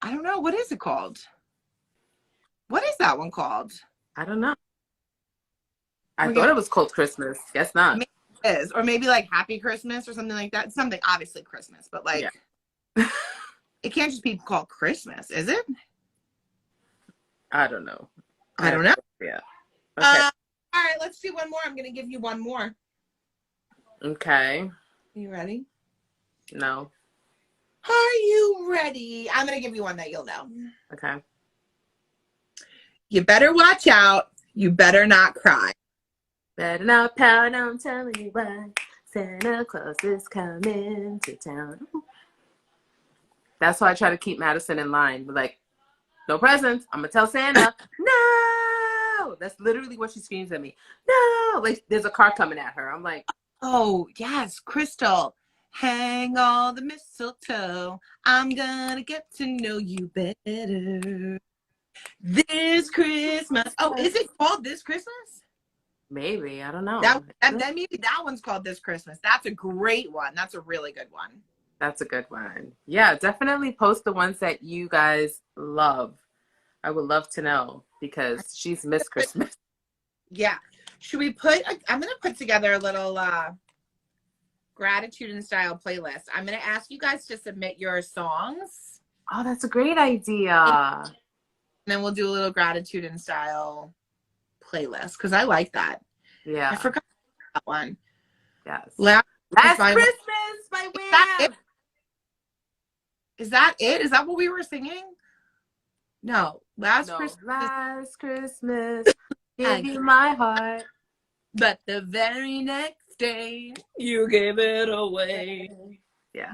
I don't know. What is it called? What is that one called?
I don't know. I thought it was called Christmas. Guess not.
Maybe it is. Or maybe like Happy Christmas or something like that. Something, obviously Christmas, but like, it can't just be called Christmas, is it?
I don't know.
I don't know.
Yeah.
Okay. All right, let's do one more. I'm going to give you one more.
Okay.
You ready?
No.
Are you ready? I'm going to give you one that you'll know.
Okay.
You better watch out. You better not cry.
Better not pout, I'm telling you why. Santa Claus is coming to town. That's why I try to keep Madison in line. But like, no presents. I'm going to tell Santa, no. That's literally what she screams at me. No. Like, there's a car coming at her. I'm like,
oh, yes, Crystal. Hang all the mistletoe. I'm going to get to know you better. This Christmas. Oh, is it called This Christmas?
Maybe. I don't know.
That maybe that one's called This Christmas. That's a great one. That's a really good one.
That's a good one. Yeah, definitely post the ones that you guys love. I would love to know because she's Miss Christmas.
Yeah. Should we put, I'm going to put together a little gratitude and style playlist. I'm going to ask you guys to submit your songs.
Oh, that's a great idea.
And then we'll do a little gratitude and style playlist because I like that.
Yeah.
I forgot that one.
Yes.
Last
Christmas by Wham!
Is that it? Is that what we were singing? No. Last
Christmas, gave you my heart.
But the very next day, you gave it away.
Yeah.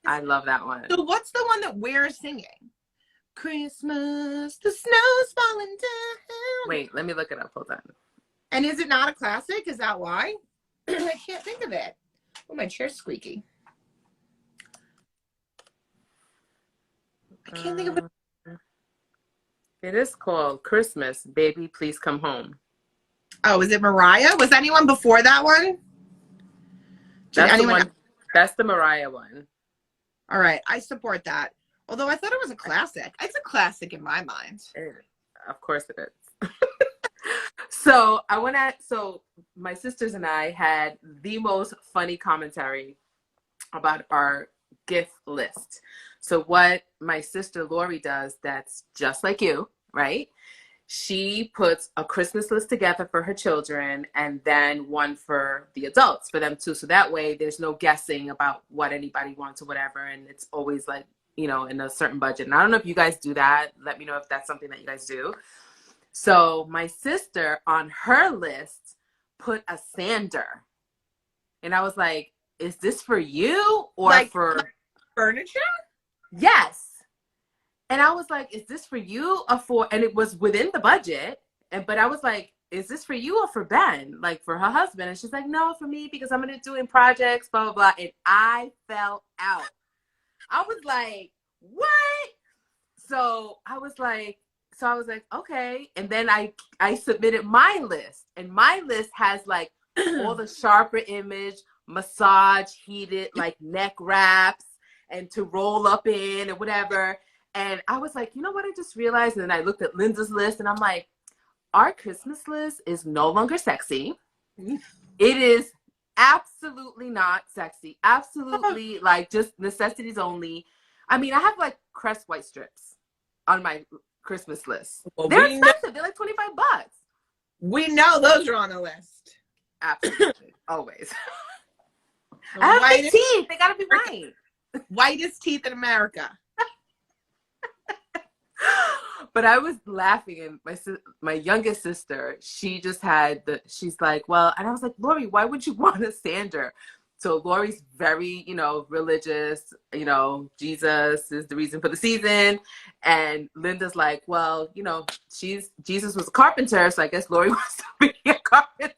I love that one.
So what's the one that we're singing? Christmas, the snow's falling down.
Wait, let me look it up. Hold on.
And is it not a classic? Is that why? I can't think of it. Oh, my chair's squeaky. I can't think of it.
It is called Christmas, Baby Please Come Home.
Oh, is it Mariah? Was anyone before that one?
That's the one. That's the Mariah one.
All right, I support that. Although I thought it was a classic. It's a classic in my mind.
Of course it is. So my sisters and I had the most funny commentary about our gift list. So what my sister Lori does, that's just like you, right? She puts a Christmas list together for her children and then one for the adults, for them too. So that way there's no guessing about what anybody wants or whatever. And it's always like, you know, in a certain budget. And I don't know if you guys do that. Let me know if that's something that you guys do. So my sister on her list put a sander. And I was like, is this for you or like, for
furniture?
Yes. And I was like, is this for you or for, and it was within the budget. But I was like, is this for you or for Ben? Like for her husband. And she's like, no, for me, because I'm going to do in projects, blah, blah, blah. And I fell out. I was like, what? So I was like, okay. And then I submitted my list, and my list has like all the sharper image, massage, heated, like neck wraps, and to roll up in and whatever. And I was like, you know what? I just realized. And then I looked at Linda's list, and I'm like, our Christmas list is no longer sexy. It is absolutely not sexy. Absolutely, like, just necessities only. I mean, I have like Crest white strips on my Christmas list.
Well,
They're expensive. They're like $25.
We know those are on the list.
Absolutely. Always. I have big teeth. They gotta be white.
Whitest teeth in America.
But I was laughing, and my youngest sister, she just had she's like, well, and I was like, Lori, why would you want a sander? So Lori's very, religious, Jesus is the reason for the season. And Linda's like, well, Jesus was a carpenter, so I guess Lori wants to be a carpenter.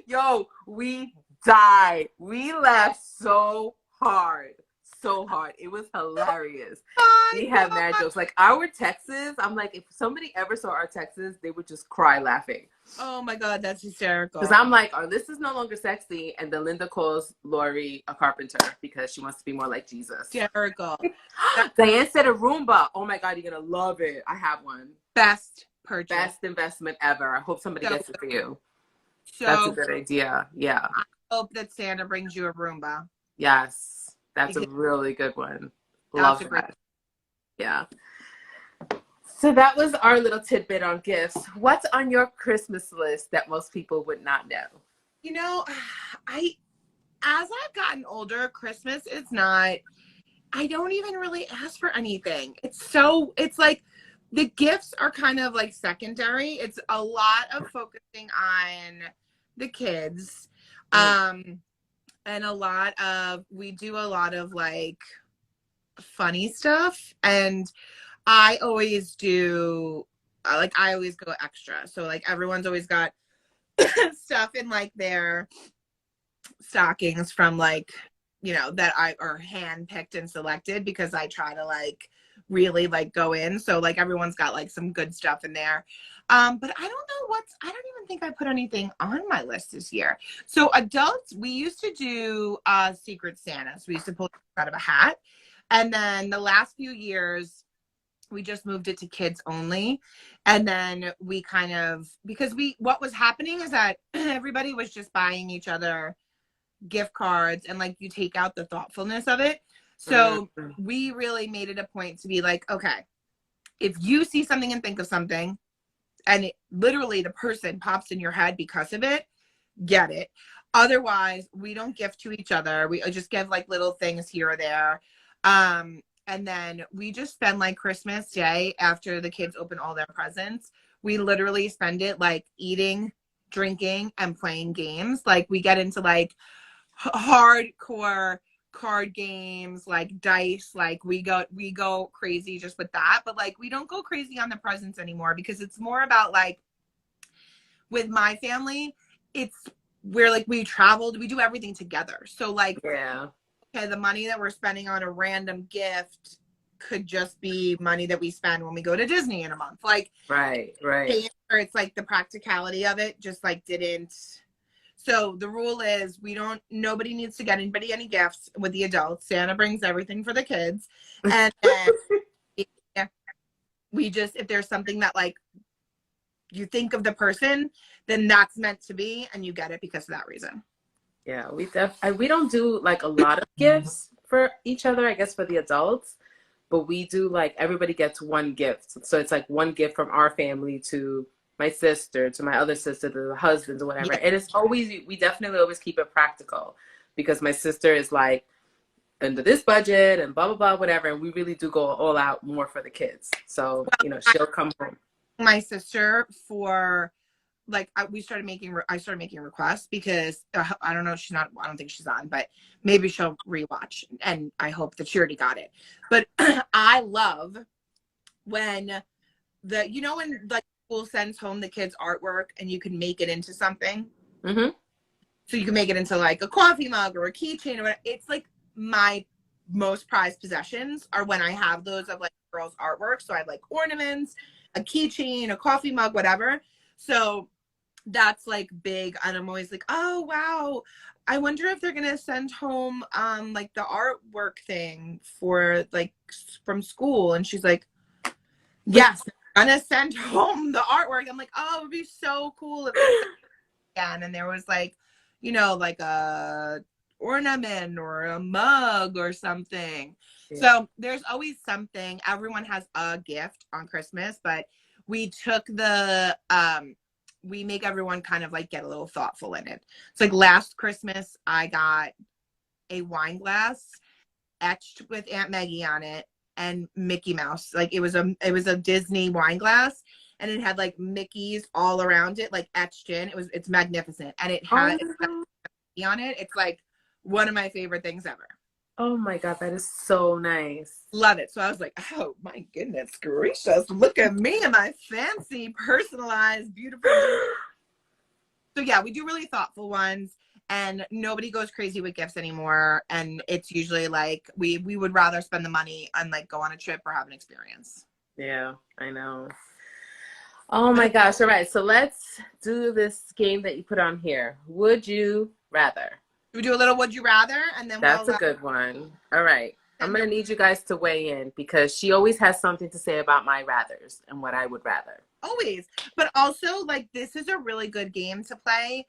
Yo, we died. We laughed so hard. So hard. It was hilarious. We have mad jokes. Like, our Texas, I'm like, if somebody ever saw our Texas, they would just cry laughing.
Oh my God, that's hysterical.
Because I'm like, our list is no longer sexy. And then Linda calls Lori a carpenter because she wants to be more like Jesus.
Hysterical.
Diane said a Roomba. Oh my God, you're going to love it. I have one.
Best purchase.
Best investment ever. I hope somebody gets it for you.
So
that's a good idea. Yeah.
I hope that Santa brings you a Roomba.
Yes. That's a really good one. Love that. Yeah. So that was our little tidbit on gifts. What's on your Christmas list that most people would not know?
As I've gotten older, Christmas is not, I don't even really ask for anything. It's like the gifts are kind of like secondary. It's a lot of focusing on the kids. And we do a lot of like funny stuff. And I always do, I always go extra. So like everyone's always got stuff in like their stockings from like, that are hand picked and selected because I try to like really like go in. So like everyone's got like some good stuff in there. But I don't know I don't even think I put anything on my list this year. So adults, we used to do Secret Santa. So we used to pull it out of a hat. And then the last few years, we just moved it to kids only. And then we because what was happening is that everybody was just buying each other gift cards and like you take out the thoughtfulness of it. So we really made it a point to be like, okay, if you see something and think of something and literally the person pops in your head because of it, get it. Otherwise, we don't gift to each other. We just give like little things here or there. And then we just spend like Christmas Day after the kids open all their presents. We literally spend it like eating, drinking, and playing games. Like we get into like hardcore card games, like dice, like we go crazy just with that. But like we don't go crazy on the presents anymore because it's more about like with my family, it's where like we traveled, we do everything together. So like okay, the money that we're spending on a random gift could just be money that we spend when we go to Disney in a month. Like
right.
It's like the practicality of it just like didn't. So the rule is nobody needs to get anybody any gifts with the adults. Santa brings everything for the kids. And then we just, if there's something that like you think of the person, then that's meant to be and you get it because of that reason.
Yeah, we don't do like a lot of gifts for each other, I guess for the adults, but we do like everybody gets one gift. So it's like one gift from our family to my sister, to my other sister, to the husbands or whatever. And it's always, we definitely always keep it practical because my sister is like under this budget and blah, blah, blah, whatever. And we really do go all out more for the kids. So, she'll come home.
My sister for like, I started making requests because I don't know, I don't think she's on, but maybe she'll rewatch and I hope that she already got it. But I love when when like school sends home the kids' artwork and you can make it into something.
Mm-hmm.
So you can make it into like a coffee mug or a keychain or whatever. It's like my most prized possessions are when I have those of like girls' artwork. So I have like ornaments, a keychain, a coffee mug, whatever. So that's like big. And I'm always like, oh wow, I wonder if they're gonna send home like the artwork thing for like from school. And she's like, yes, they're gonna send home the artwork. I'm like, oh, it would be so cool if they sent it again. And there was like, you know, like a ornament or a mug or something.
Yeah.
So there's always something. Everyone has a gift on Christmas, but we took the we make everyone kind of like get a little thoughtful in it. It's like last Christmas I got a wine glass etched with Aunt Maggie on it and Mickey Mouse. Like it was a Disney wine glass and it had like Mickey's all around it, like etched in. It's magnificent. And it had Mickey on it. It's like one of my favorite things ever.
Oh my God, that is so nice.
Love it. So I was like, oh my goodness gracious, look at me and my fancy, personalized, beautiful. So yeah, we do really thoughtful ones and nobody goes crazy with gifts anymore. And it's usually like we would rather spend the money on like go on a trip or have an experience.
Yeah, I know. Oh my gosh. All right. So let's do this game that you put on here. Would you rather?
We do a little would you rather and then
that's a good one. All right. I'm going to need you guys to weigh in because she always has something to say about my rathers and what I would rather.
Always. But also, like, this is a really good game to play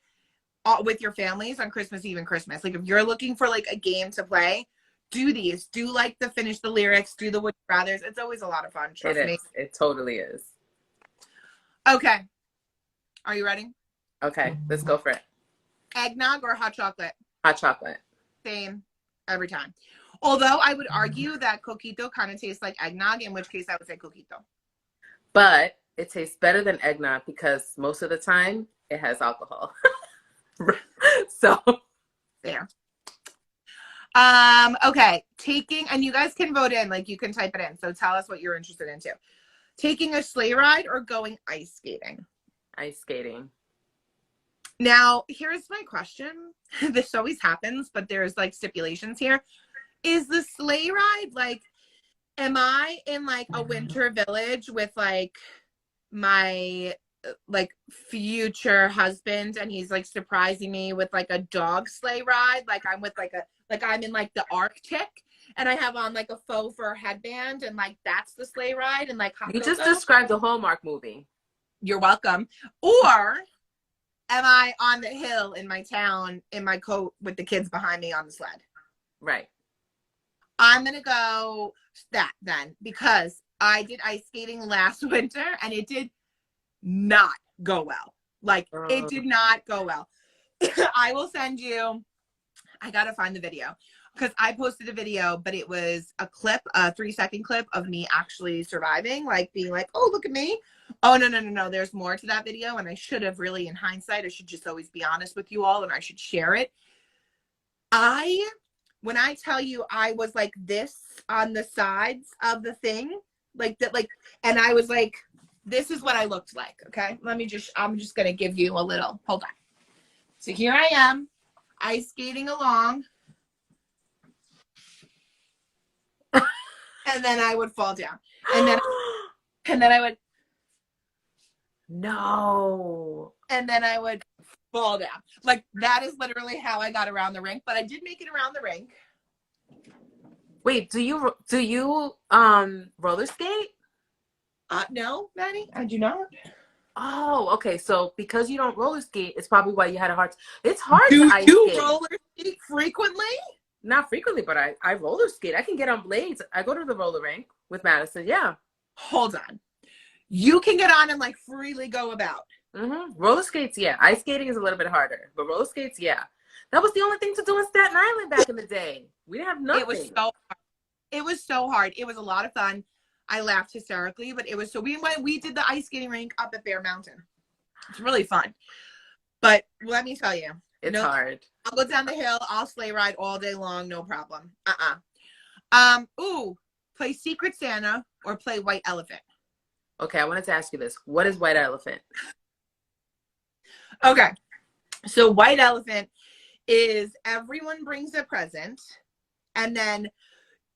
with your families on Christmas Eve and Christmas. Like, if you're looking for, like, a game to play, do these. Do, like, the finish the lyrics. Do the would you rathers. It's always a lot of fun. Trust me.
It totally is.
Okay. Are you ready?
Okay. Let's go for it.
Eggnog or hot chocolate?
Hot chocolate.
Same. Every time. Although I would argue that coquito kind of tastes like eggnog, in which case I would say coquito.
But it tastes better than eggnog because most of the time it has alcohol. So
there. Okay. Taking, and you guys can vote in, like you can type it in. So tell us what you're interested in too. Taking a sleigh ride or going ice skating?
Ice skating.
Now, here's my question. This always happens, but there's like stipulations here. Is the sleigh ride like, am I in like a winter village with like my like future husband and he's like surprising me with like a dog sleigh ride? Like I'm with like I'm in like the Arctic and I have on like a faux fur headband and like that's the sleigh ride and like
you just described the Hallmark movie.
You're welcome. Or am I on the hill in my town in my coat with the kids behind me on the sled?
Right.
I'm going to go that then because I did ice skating last winter and it did not go well. Like it did not go well. I will send you, I got to find the video because I posted a video, but it was a clip, a 3-second clip of me actually surviving, like being like, oh, look at me. Oh, no. There's more to that video. And I should have really, in hindsight, I should just always be honest with you all and I should share it. When I tell you I was like this on the sides of the thing, like that, like, and I was like, this is what I looked like. Okay. I'm just going to give you a little, hold on. So here I am, ice skating along. And then I would fall down. And then I would.
No.
And then I would fall down. Like that is literally how I got around the rink, but I did make it around the rink.
Wait, do you roller skate?
No, Maddie, I do not.
Oh, okay. So because you don't roller skate, it's probably why you had a hard. It's hard
to
ice skate. Do
you roller skate frequently?
Not frequently, but I roller skate. I can get on blades. I go to the roller rink with Madison. Yeah.
Hold on. You can get on and like freely go about.
Mm-hmm. Roller skates, yeah. Ice skating is a little bit harder, but roller skates, yeah. That was the only thing to do in Staten Island back in the day. We didn't have nothing.
It was so hard. It was a lot of fun. I laughed hysterically, but it was so we did the ice skating rink up at Bear Mountain. It's really fun. But let me tell you.
It's hard.
I'll go down the hill. I'll sleigh ride all day long. No problem. Play Secret Santa or play White Elephant.
Okay, I wanted to ask you this. What is White Elephant?
Okay. So White Elephant is everyone brings a present and then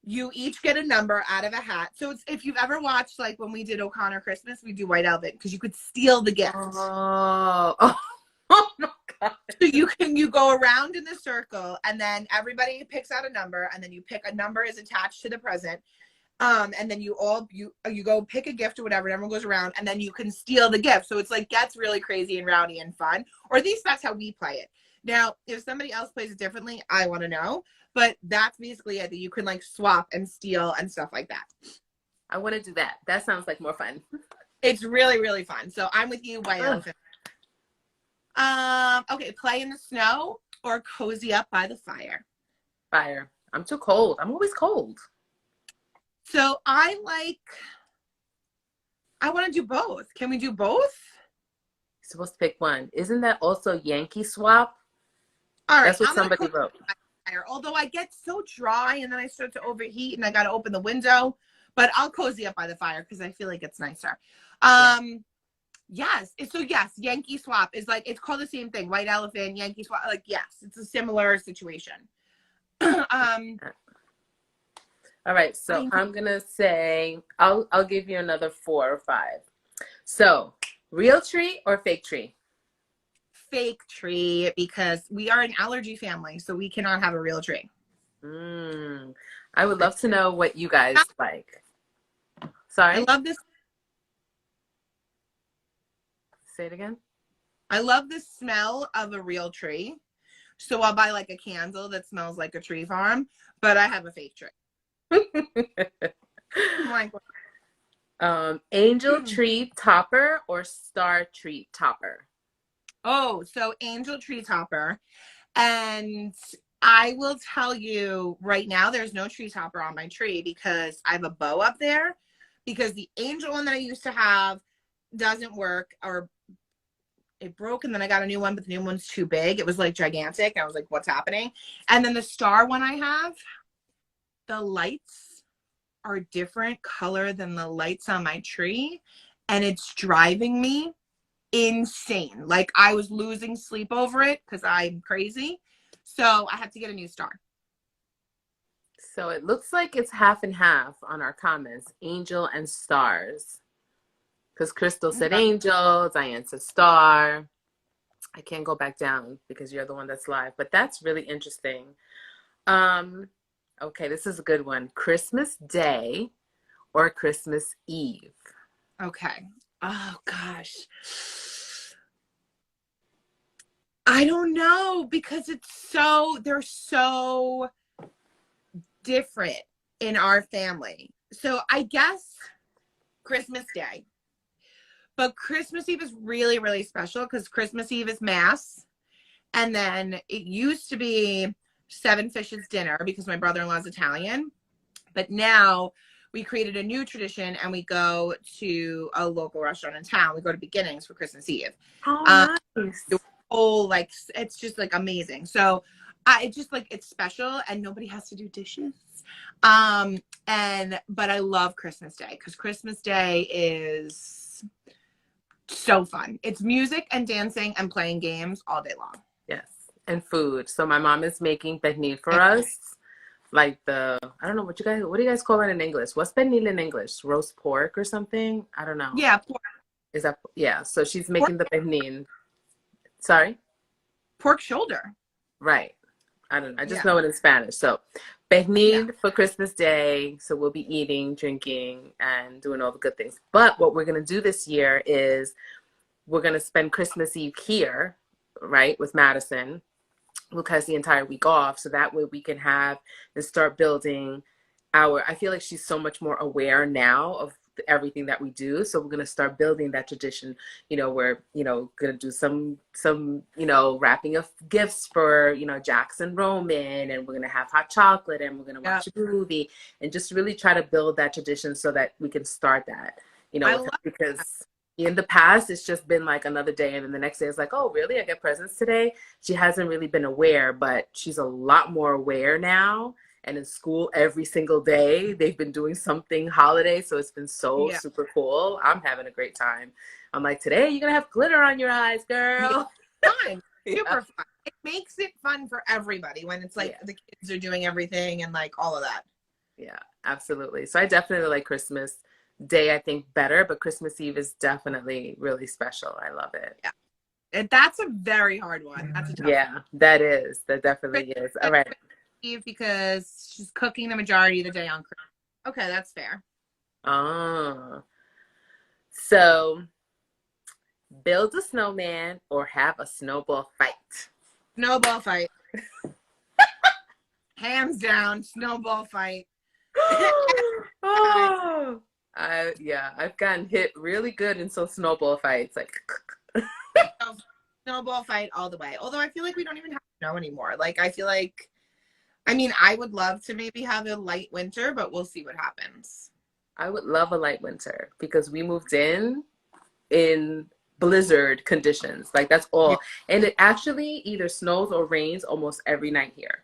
You each get a number out of a hat. So it's, if you've ever watched, like when we did O'Connor Christmas, we do White Elephant because you could steal the gift.
Oh, oh my God.
So you go around in the circle, and then everybody picks out a number, and then you pick a number is attached to the present. And then you go pick a gift or whatever, and everyone goes around, and then you can steal the gift. So it's like gets really crazy and rowdy and fun. Or at least that's how we play it. Now, if somebody else plays it differently, I want to know. But that's basically it, that you can like swap and steal and stuff like that.
I want to do that. That sounds like more fun.
It's really, really fun. So I'm with you, White Elephant. Okay, play in the snow or cozy up by the fire?
Fire. I'm too cold. I'm always cold.
So I want to do both. Can we do both?
You're supposed to pick one. Isn't that also Yankee swap?
All right.
That's what somebody wrote.
Although I get so dry and then I start to overheat and I got to open the window, but I'll cozy up by the fire because I feel like it's nicer. Yes. So yes, Yankee swap is like, it's called the same thing. White Elephant, Yankee swap. Like, yes, it's a similar situation.
All right, so I'm gonna say I'll give you another 4 or 5. So, real tree or fake tree?
Fake tree, because we are an allergy family, so we cannot have a real tree.
I would love to know what you guys like. Sorry?
I love this.
Say it again.
I love the smell of a real tree. So I'll buy like a candle that smells like a tree farm, but I have a fake tree.
Angel tree topper or star tree topper?
Oh, so angel tree topper. And I will tell you right now, there's no tree topper on my tree because I have a bow up there, because the angel one that I used to have doesn't work, or it broke, and then I got a new one, but the new one's too big. It was like gigantic. I was like, what's happening? And then the star one I have, the lights are different color than the lights on my tree, and it's driving me insane. Like, I was losing sleep over it because I'm crazy. So I have to get a new star.
So it looks like it's half and half on our comments, angel and stars. Because Crystal said angel, Diane said star. I can't go back down because you're the one that's live, but that's really interesting. Okay, this is a good one. Christmas Day or Christmas Eve?
Okay. Oh, gosh. I don't know, because they're so different in our family. So I guess Christmas Day. But Christmas Eve is really, really special because Christmas Eve is Mass. And then it used to be 7 Fishes dinner because my brother-in-law's Italian. But now we created a new tradition and we go to a local restaurant in town. We go to Beginnings for Christmas Eve.
Oh, nice.
Like, it's just like amazing. So it's just like, it's special and nobody has to do dishes. But I love Christmas Day because Christmas Day is so fun. It's music and dancing and playing games all day long.
Yes, and food. So my mom is making pernil for us. Like I don't know what do you guys call it in English? What's pernil in English? Roast pork or something? I don't know.
Yeah, pork.
Is that, yeah, so she's making the pernil. Sorry?
Pork shoulder.
Right. I don't know. I just know it in Spanish. So pernil for Christmas Day. So we'll be eating, drinking, and doing all the good things. But what we're going to do this year is we're going to spend Christmas Eve here, right, with Madison. Luke has the entire week off. So that way we can have and start building I feel like she's so much more aware now of everything that we do. So we're going to start building that tradition. We're, going to do some, wrapping of gifts for, Jackson Roman, and we're going to have hot chocolate, and we're going to watch a movie, and just really try to build that tradition so that we can start that, because in the past, it's just been like another day. And then the next day it's like, oh, really? I get presents today. She hasn't really been aware, but she's a lot more aware now. And in school, every single day, they've been doing something holiday. So it's been super cool. I'm having a great time. I'm like, today, you're going to have glitter on your eyes, girl.
Fun. Super fun. It makes it fun for everybody when it's like the kids are doing everything and like all of that.
Yeah, absolutely. So I definitely like Christmas Day, I think, better, but Christmas Eve is definitely really special. I love it.
Yeah. That's a very hard one. That's a tough one.
Yeah, that is. That definitely is. All right.
Christmas Eve because she's cooking the majority of the day on Christmas. Okay, that's fair.
Ah, so build a snowman or have a snowball fight.
Snowball fight. Hands down, snowball fight.
Oh, yeah, I've gotten hit really good in some snowball fights. Like,
Snowball fight all the way. Although I feel like we don't even have snow anymore. Like I feel like, I mean, I would love to maybe have a light winter, but we'll see what happens.
I would love a light winter because we moved in blizzard conditions. Like that's
Yeah.
all. And it actually either snows or rains almost every night here.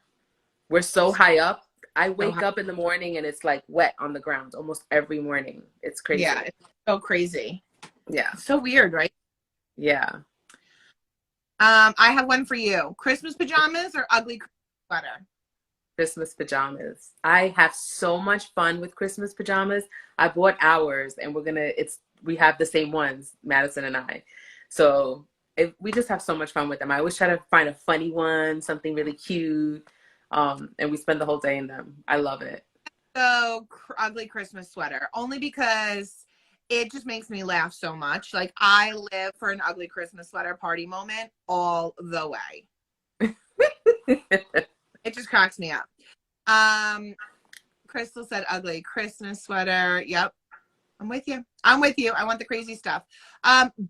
We're so high up. I
So
wake up in the morning and it's like wet on the ground almost every morning. It's crazy.
yeah, it's so crazy.
Yeah.
So weird, right?
Yeah.
I have one for you. Christmas pajamas or ugly sweater?
Christmas pajamas. I have so much fun with Christmas pajamas. I bought ours and we have the same ones, Madison and I. So we just have so much fun with them. I always try to find a funny one, something really cute. And we spend the whole day in them. I love it.
So ugly Christmas sweater, only because it just makes me laugh so much. Like I live for an ugly Christmas sweater party moment all the way. It just cracks me up. Crystal said ugly Christmas sweater. Yep. I'm with you. I'm with you. I want the crazy stuff.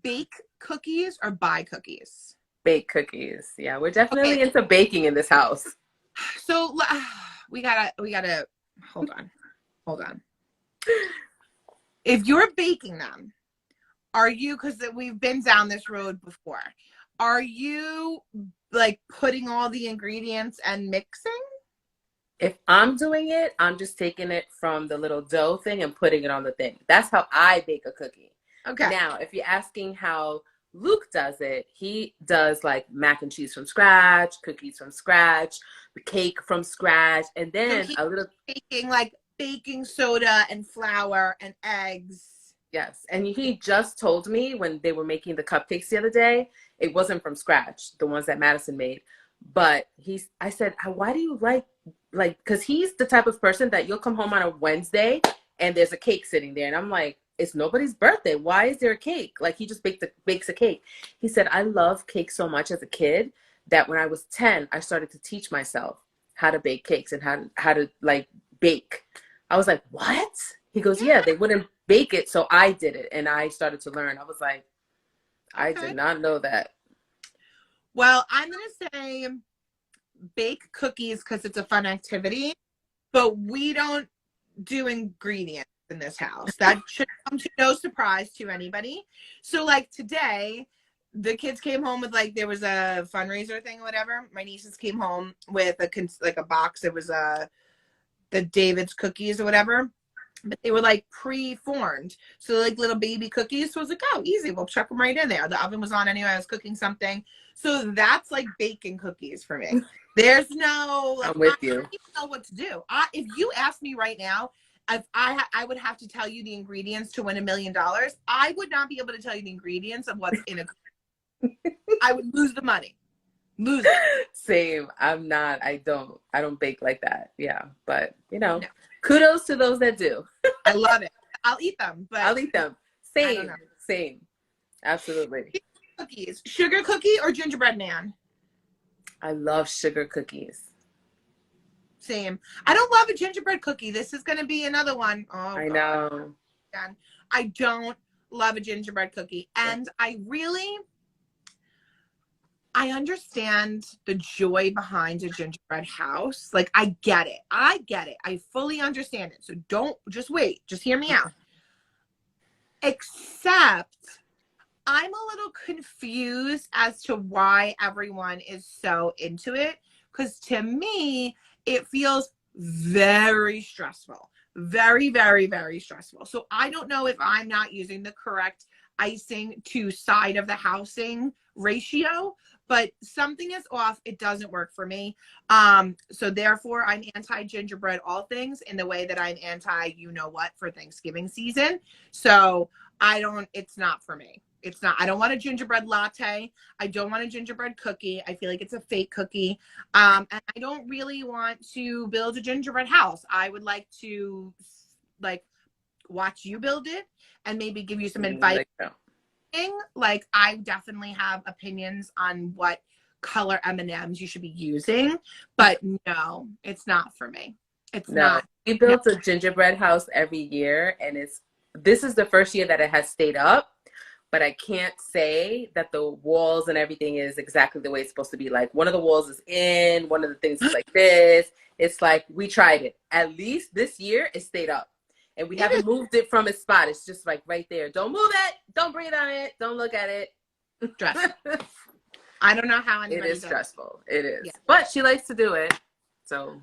Bake cookies or buy cookies?
Bake cookies. Yeah, we're definitely
Okay.
into baking in this house.
So we gotta hold on. If you're baking them, are you, because we've been down this road before, are you like putting all the ingredients and mixing?
If I'm doing it, I'm just taking it from the little dough thing and putting it on the thing. That's how I bake a cookie.
Okay.
Now, if you're asking how Luke does it, he does like mac and cheese from scratch, cookies from scratch, the cake from scratch, and then
So
a little.
baking like baking soda and flour and eggs.
Yes. And he just told me when they were making the cupcakes the other day, it wasn't from scratch, the ones that Madison made. But I said, why do you like, because he's the type of person that you'll come home on a Wednesday and there's a cake sitting there. And I'm like, it's nobody's birthday. Why is there a cake? Like he just bakes a cake. He said, I love cake so much as a kid that when I was 10, I started to teach myself how to bake cakes and how to like bake. I was like, what? He goes, yeah, they wouldn't bake it. So I did it. And I started to learn. I was like, I did not know that.
Well, I'm going to say bake cookies because it's a fun activity, but we don't do ingredients in this house. That should come to no surprise to anybody. So like today, the kids came home with like, there was a fundraiser thing or whatever. My nieces came home with a box. It was the David's cookies or whatever. But they were like pre-formed. So like little baby cookies. So I was like, oh, easy. We'll chuck them right in there. The oven was on anyway. I was cooking something. So that's like baking cookies for me. There's no, like,
I'm with
I
you.
don't even know what to do. If you asked me right now, if I would have to tell you the ingredients to win $1 million, I would not be able to tell you the ingredients of what's in a cookie. I would lose the money. Lose it.
Same. I don't bake like that. Yeah. But no. Kudos to those that do.
I love it. I'll eat them, but
I'll eat them. Same. Absolutely.
Cookies. Sugar cookie or gingerbread man?
I love sugar cookies.
Same. I don't love a gingerbread cookie. This is going to be another one. Oh,
I know.
God. I don't love a gingerbread cookie. And I understand the joy behind a gingerbread house. Like, I get it. I fully understand it. So just wait. Just hear me out. Except I'm a little confused as to why everyone is so into it. Because to me, it feels very stressful. Very, very, very stressful. So I don't know if I'm not using the correct icing to side of the housing ratio, but something is off. It doesn't work for me. So therefore I'm anti gingerbread all things in the way that I'm anti you know what for Thanksgiving season. So it's not for me. It's not. I don't want a gingerbread latte. I don't want a gingerbread cookie. I feel like it's a fake cookie. And I don't really want to build a gingerbread house. I would like to like watch you build it and maybe give you some advice. Like I definitely have opinions on what color M&Ms you should be using, but no, it's not for me. It's not.
We built a gingerbread house every year, and this is the first year that it has stayed up. But I can't say that the walls and everything is exactly the way it's supposed to be. Like one of the walls is in, one of the things is like this. It's like we tried it. At least this year it stayed up. And we haven't moved it from its spot. It's just like right there. Don't move it. Don't breathe on it. Don't look at it.
Stressful. I don't know how anybody
It is
does
stressful. It is.
Yeah.
But she likes to do it. So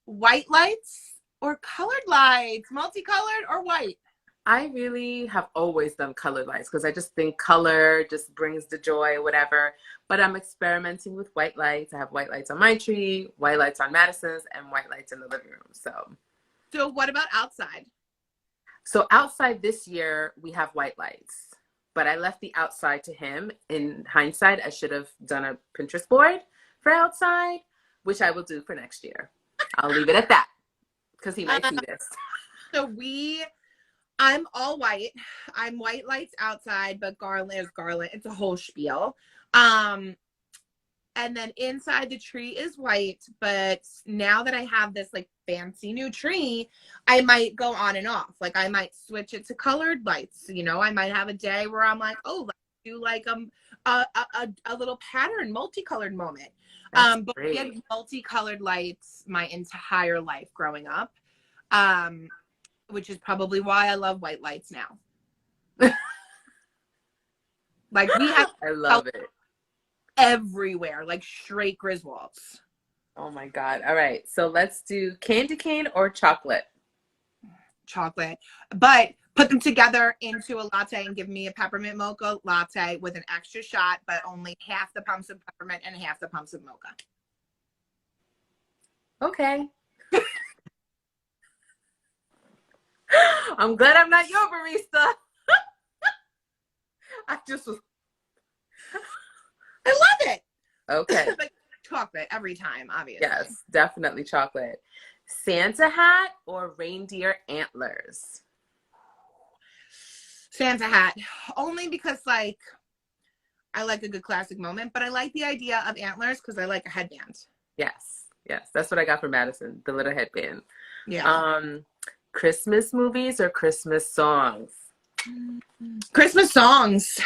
white lights or colored lights? Multicolored or white?
I really have always done colored lights because I just think color just brings the joy, whatever. But I'm experimenting with white lights. I have white lights on my tree, white lights on Madison's, and white lights in the living room.
So what about outside?
So outside this year, we have white lights. But I left the outside to him. In hindsight, I should have done a Pinterest board for outside, which I will do for next year. I'll leave it at that because he might see this.
So I'm all white. I'm white lights outside, but garland is garland. It's a whole spiel. And then inside the tree is white. But now that I have this like fancy new tree, I might go on and off. Like I might switch it to colored lights. You know, I might have a day where I'm like, oh, let's do like a little pattern, multicolored moment. But we had multicolored lights my entire life growing up. Which is probably why I love white lights now. Like we have
I love it.
Everywhere, like straight Griswolds.
Oh my God. All right. So let's do candy cane or chocolate.
Chocolate. But put them together into a latte and give me a peppermint mocha latte with an extra shot, but only half the pumps of peppermint and half the pumps of mocha.
Okay. I'm glad I'm not your barista. I
love it.
Okay.
But chocolate every time, obviously.
Yes, definitely chocolate. Santa hat or reindeer antlers?
Santa hat. Only because like I like a good classic moment, but I like the idea of antlers because I like a headband.
Yes. That's what I got from Madison, the little headband.
Yeah.
Christmas movies or Christmas songs?
Christmas songs.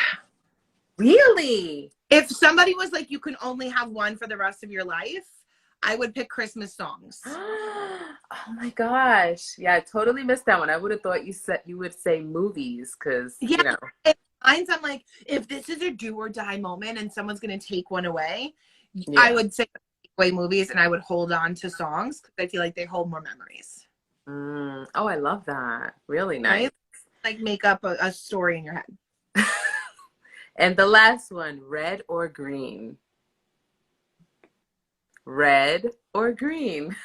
Really?
If somebody was like, you can only have one for the rest of your life, I would pick Christmas songs.
Oh my gosh. Yeah, I totally missed that one. I would have thought you would say movies because,
yeah,
you know.
I'm like, if this is a do or die moment and someone's going to take one away,
Yeah.
I would say away movies and I would hold on to songs because I feel like they hold more memories.
Oh, I love that. Really nice.
Right? Like make up a story in your head.
And the last one, red or green? Red or green?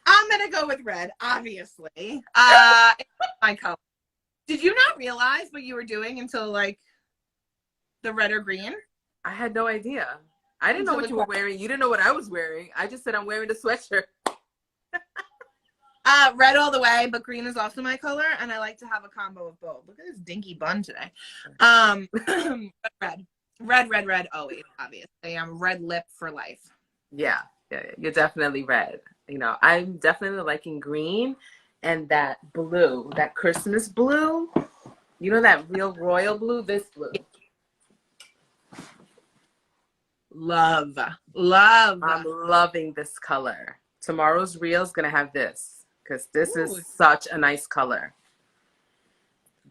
I'm going to go with red, obviously. It's my color. Did you not realize what you were doing until like the red or green?
I had no idea. I didn't know what you were wearing. You didn't know what I was wearing. I just said I'm wearing the sweatshirt.
Red all the way, but green is also my color, and I like to have a combo of both. Look at this dinky bun today. Red, always, obviously. I'm red lip for life.
Yeah, you're definitely red. You know, I'm definitely liking green and that blue, that Christmas blue. You know that real royal blue? This blue.
Love.
I'm loving this color. Tomorrow's reel is going to have this because this is such a nice color.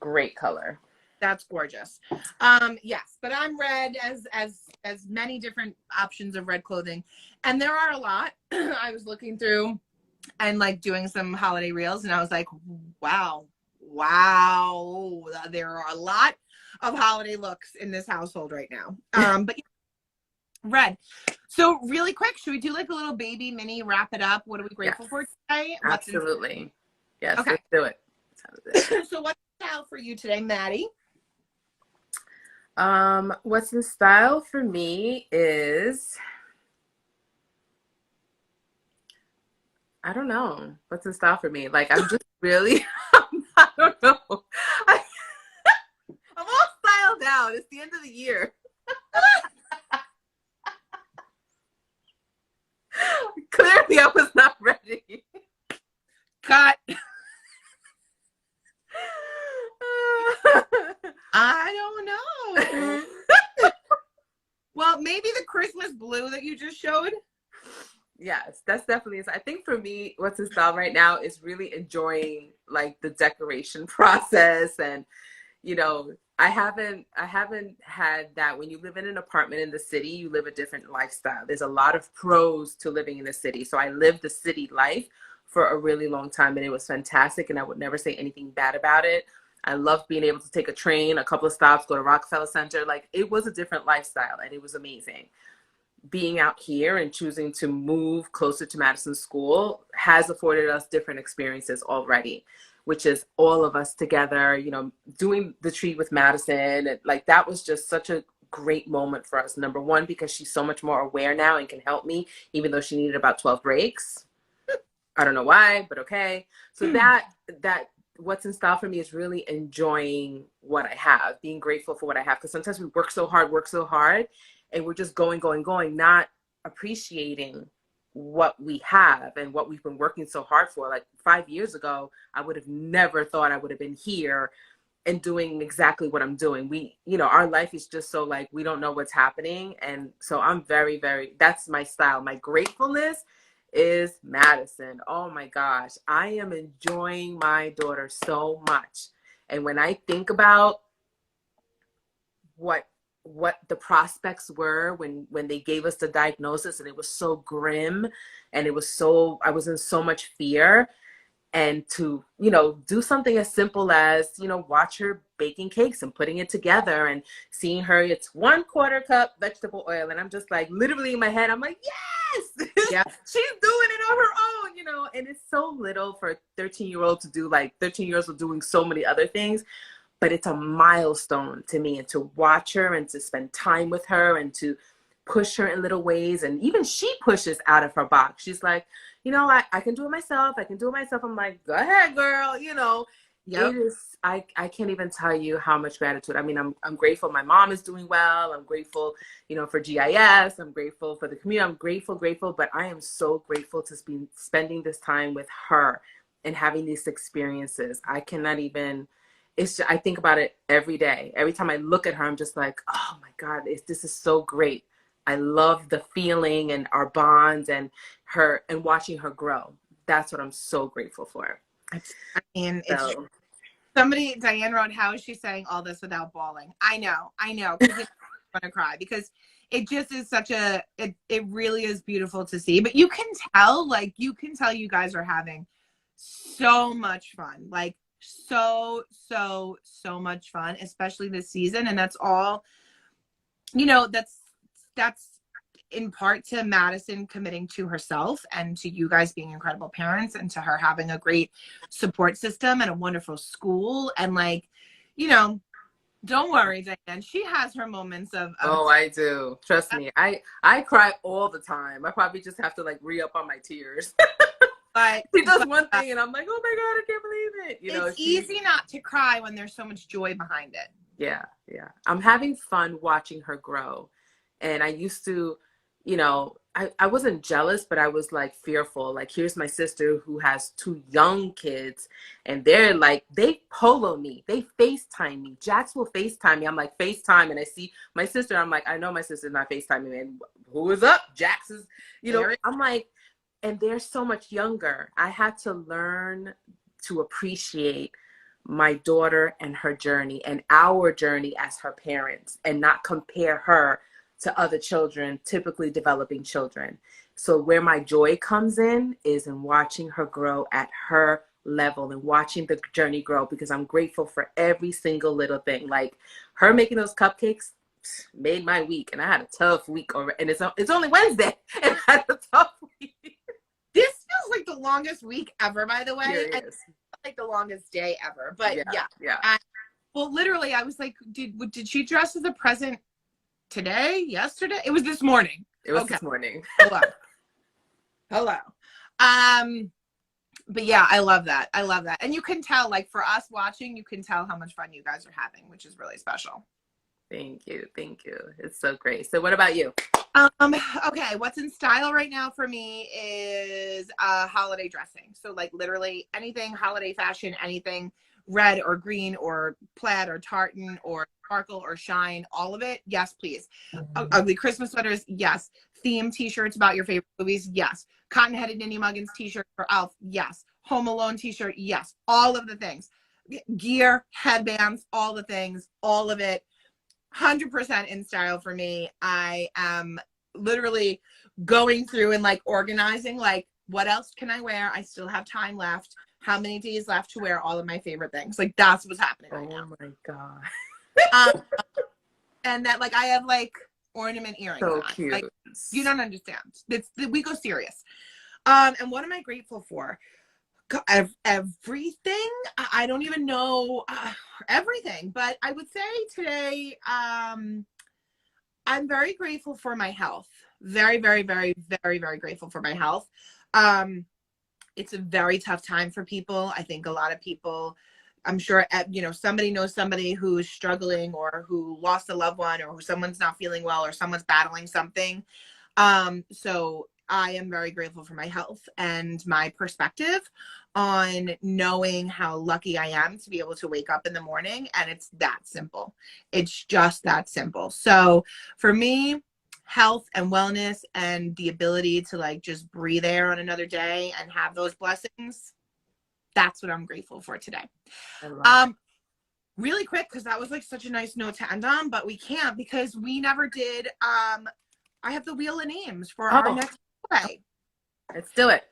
Great color.
That's gorgeous. Yes, but I'm red as many different options of red clothing. And there are a lot. I was looking through and like doing some holiday reels and I was like, wow. There are a lot of holiday looks in this household right now. But Red. So really quick, should we do like a little baby mini wrap it up? What are we
Yes,
grateful for today? What's in
absolutely. Yes,
Okay.
let's do it.
So what's in style for you today, Maddie?
What's in style for me is, I don't know. What's in style for me? Like, I'm just really, I don't know. I, I'm all styled out. It's the end of the year. Clearly, I was not ready.
Cut. I don't know. Well, maybe the Christmas blue that you just showed.
Yes, that's definitely. I think for me, what's in style right now is really enjoying like the decoration process, and I haven't had that. When you live in an apartment in the city, you live a different lifestyle. There's a lot of pros to living in the city. So I lived the city life for a really long time, and it was fantastic, and I would never say anything bad about it. I loved being able to take a train, a couple of stops, go to Rockefeller Center. Like, it was a different lifestyle, and it was amazing. Being out here and choosing to move closer to Madison School has afforded us different experiences already, which is all of us together, doing the tree with Madison. And like, that was just such a great moment for us. Number one, because she's so much more aware now and can help me, even though she needed about 12 breaks. I don't know why, but okay. So that what's in style for me is really enjoying what I have, being grateful for what I have. Because sometimes we work so hard, and we're just going, not appreciating what we have and what we've been working so hard for. Like 5 years ago, I would have never thought I would have been here and doing exactly what I'm doing. Our life is just so like, we don't know what's happening. And so I'm very, very, that's my style. My gratefulness is Madison. Oh my gosh. I am enjoying my daughter so much. And when I think about what the prospects were when they gave us the diagnosis, and it was so grim, and I was in so much fear, and to do something as simple as watch her baking cakes and putting it together, and seeing her, it's 1/4 cup vegetable oil, and I'm just like, literally in my head, I'm like, yes.
Yeah.
She's doing it on her own, and it's so little for a 13-year-old to do. Like, 13 years old doing so many other things, but it's a milestone to me. And to watch her and to spend time with her and to push her in little ways. And even she pushes out of her box. She's like, I can do it myself. I'm like, go ahead, girl.
Yep.
It is, I can't even tell you how much gratitude. I mean, I'm grateful my mom is doing well. I'm grateful, for GIS. I'm grateful for the community. I'm grateful, but I am so grateful to be spending this time with her and having these experiences. I cannot even, I think about it every day. Every time I look at her, I'm just like, oh my God, this is so great. I love the feeling and our bonds and her, and watching her grow. That's what I'm so grateful for.
I mean, it's
So,
somebody, Diane wrote, how is she saying all this without bawling? I know, because I'm gonna cry, because it just is it really is beautiful to see. But you can tell you guys are having so much fun, like so much fun, especially this season. And that's all, that's in part to Madison committing to herself, and to you guys being incredible parents, and to her having a great support system and a wonderful school. And like, don't worry, Diane. She has her moments of
oh, I do. Trust me. I cry all the time. I probably just have to like re-up on my tears.
but
She does one thing and I'm like, oh my God, I can't believe it.
It's easy not to cry when there's so much joy behind it.
Yeah. I'm having fun watching her grow. And I used to, I wasn't jealous, but I was like fearful. Like, here's my sister who has 2 young kids, and they're like, they polo me, they FaceTime me. Jax will FaceTime me. I'm like, FaceTime, and I see my sister. I'm like, I know my sister's not FaceTiming me. And who is up? Jax is, I'm like, and they're so much younger. I had to learn to appreciate my daughter and her journey and our journey as her parents, and not compare her to other children, typically developing children. So where my joy comes in is in watching her grow at her level and watching the journey grow, because I'm grateful for every single little thing. Like her making those cupcakes made my week, and I had a tough week already. And it's only Wednesday, and I had a tough week.
This feels like the longest week ever, by the way.
Serious.
Like the longest day ever. But
yeah.
Well, literally, I was like, did she dress as a present today? Yesterday? It was this morning.
It was this morning.
Hello. But yeah, I love that. And you can tell, like, for us watching, you can tell how much fun you guys are having, which is really special.
Thank you. It's so great. So what about you?
Okay, what's in style right now for me is holiday dressing. So like literally anything holiday fashion, anything red or green or plaid or tartan or sparkle or shine, all of it. Yes, please. Ugly Christmas sweaters. Yes. Theme t-shirts about your favorite movies. Yes. Cotton-headed Ninny Muggins t-shirt for Elf. Yes. Home Alone t-shirt. Yes. All of the things. Gear, headbands, all the things, all of it. 100% in style for me. I am literally going through and like organizing, like, what else can I wear? I still have time left. How many days left to wear all of my favorite things? Like, that's what's happening right now.
Oh my God.
And that, like, I have like ornament earrings.
So
on.
cute.
Like, you don't understand. We go serious. And what am I grateful for? Everything. I don't even know everything, but I would say today I'm very grateful for my health. Very, very, very, very, very grateful for my health. It's a very tough time for people. I think a lot of people, I'm sure, somebody knows somebody who's struggling or who lost a loved one or who someone's not feeling well or someone's battling something. So I am very grateful for my health and my perspective on knowing how lucky I am to be able to wake up in the morning. And it's that simple. It's just that simple. So for me, health and wellness and the ability to like just breathe air on another day and have those blessings, that's what I'm grateful for today. Really quick, because that was like such a nice note to end on, but we can't because we never did. I have the wheel of names for our next play.
Let's do it.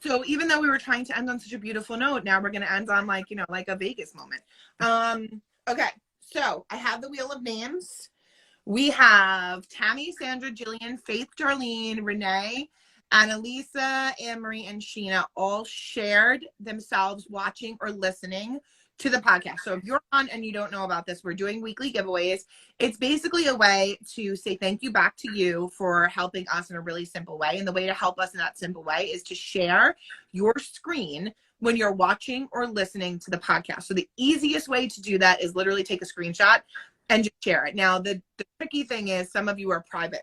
So even though we were trying to end on such a beautiful note, now we're going to end on like, like a Vegas moment. Okay. So I have the wheel of names. We have Tammy, Sandra, Jillian, Faith, Darlene, Renee, Annalisa, Anne-Marie, and Sheena all shared themselves watching or listening to the podcast. So if you're on and you don't know about this, we're doing weekly giveaways. It's basically a way to say thank you back to you for helping us in a really simple way. And the way to help us in that simple way is to share your screen when you're watching or listening to the podcast. So the easiest way to do that is literally take a screenshot and just share it. Now, the tricky thing is some of you are private.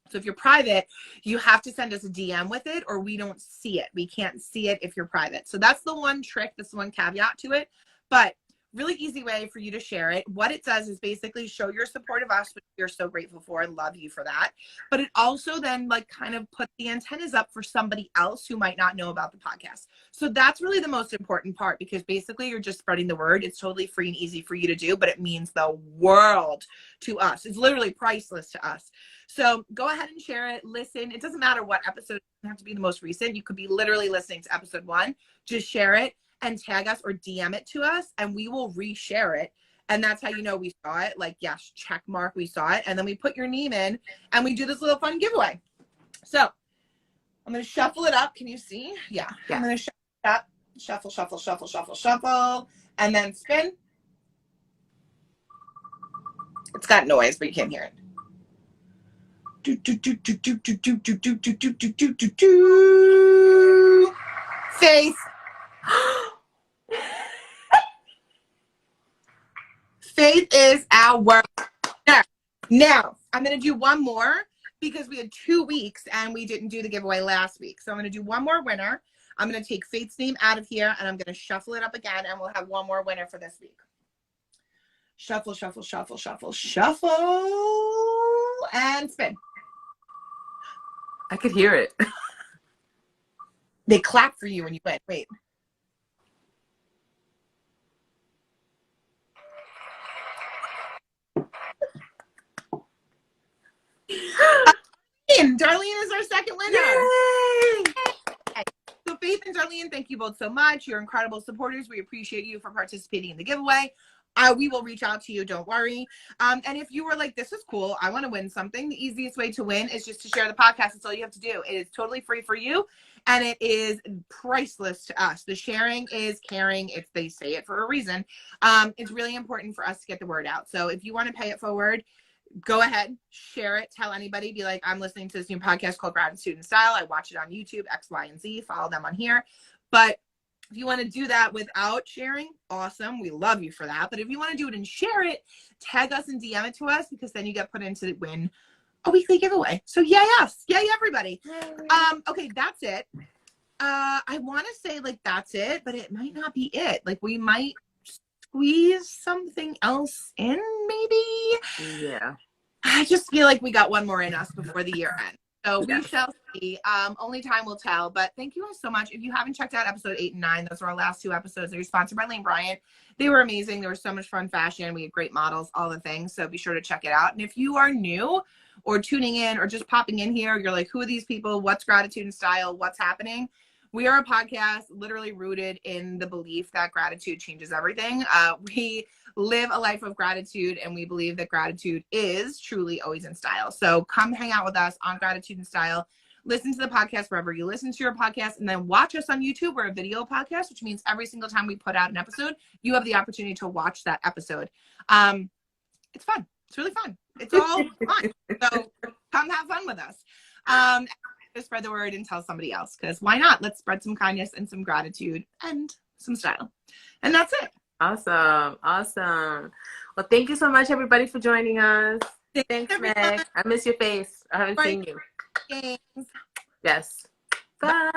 So if you're private, you have to send us a DM with it or we don't see it. We can't see it if you're private. So that's the one trick. That's the one caveat to it. But really easy way for you to share it. What it does is basically show your support of us, which we're so grateful for and love you for that. But it also then like kind of put the antennas up for somebody else who might not know about the podcast. So that's really the most important part because basically you're just spreading the word. It's totally free and easy for you to do, but it means the world to us. It's literally priceless to us. So go ahead and share it. Listen. It doesn't matter what episode. It doesn't have to be the most recent. You could be literally listening to episode 1. Just share it and tag us or DM it to us and we will reshare it. And that's how you know we saw it. Like, yes, check mark, we saw it. And then we put your name in and we do this little fun giveaway. So I'm going to shuffle it up. Can you see? Yeah. I'm going to shuffle it up. Shuffle, shuffle, shuffle, shuffle, shuffle. And then spin. It's got noise, but you can't hear it. Do, do, do, do, do, do, do, do, do, do, do, do, do, do, do. Faith. Faith is our winner. Now, I'm going to do one more because we had 2 weeks and we didn't do the giveaway last week. So I'm going to do one more winner. I'm going to take Faith's name out of here and I'm going to shuffle it up again and we'll have one more winner for this week. Shuffle, shuffle, shuffle, shuffle, shuffle, and spin.
I could hear it.
They clap for you when you win. Wait. Darlene is our second winner. Yay! Okay. So Faith and Darlene, thank you both so much. You're incredible supporters. We appreciate you for participating in the giveaway. We will reach out to you. Don't worry. And if you were like, this is cool, I want to win something, the easiest way to win is just to share the podcast. That's all you have to do. It is totally free for you, and it is priceless to us. The sharing is caring. If they say it for a reason, it's really important for us to get the word out. So if you want to pay it forward, go ahead, share it, tell anybody, be like, I'm listening to this new podcast called Gratitude and Style. I watch it on YouTube, X, Y, and Z. Follow them on here. But if you want to do that without sharing, awesome. We love you for that. But if you want to do it and share it, tag us and DM it to us, because then you get put into the win a weekly giveaway. So yay us. Yay everybody. Okay, that's it. I want to say like that's it, but it might not be it. Like we might squeeze something else in, maybe.
Yeah.
I just feel like we got one more in us before the year ends. So we shall see. Only time will tell. But thank you guys so much. If you haven't checked out episode 8 and 9, those are our last 2 episodes. They were sponsored by Lane Bryant. They were amazing. There was so much fun fashion. We had great models, all the things. So be sure to check it out. And if you are new or tuning in or just popping in here, you're like, who are these people? What's Gratitude and Style? What's happening? We are a podcast literally rooted in the belief that gratitude changes everything. We live a life of gratitude, and we believe that gratitude is truly always in style. So come hang out with us on Gratitude and Style. Listen to the podcast wherever you listen to your podcast, and then watch us on YouTube. We're a video podcast, which means every single time we put out an episode, you have the opportunity to watch that episode. It's fun. It's really fun. It's all fun. So come have fun with us. To spread the word and tell somebody else, because why not? Let's spread some kindness and some gratitude and some style. And that's it.
Awesome. Well, thank you so much, everybody, for joining us. Thanks, Meg. I miss your face. I haven't seen you.
Thanks.
Yes. Bye.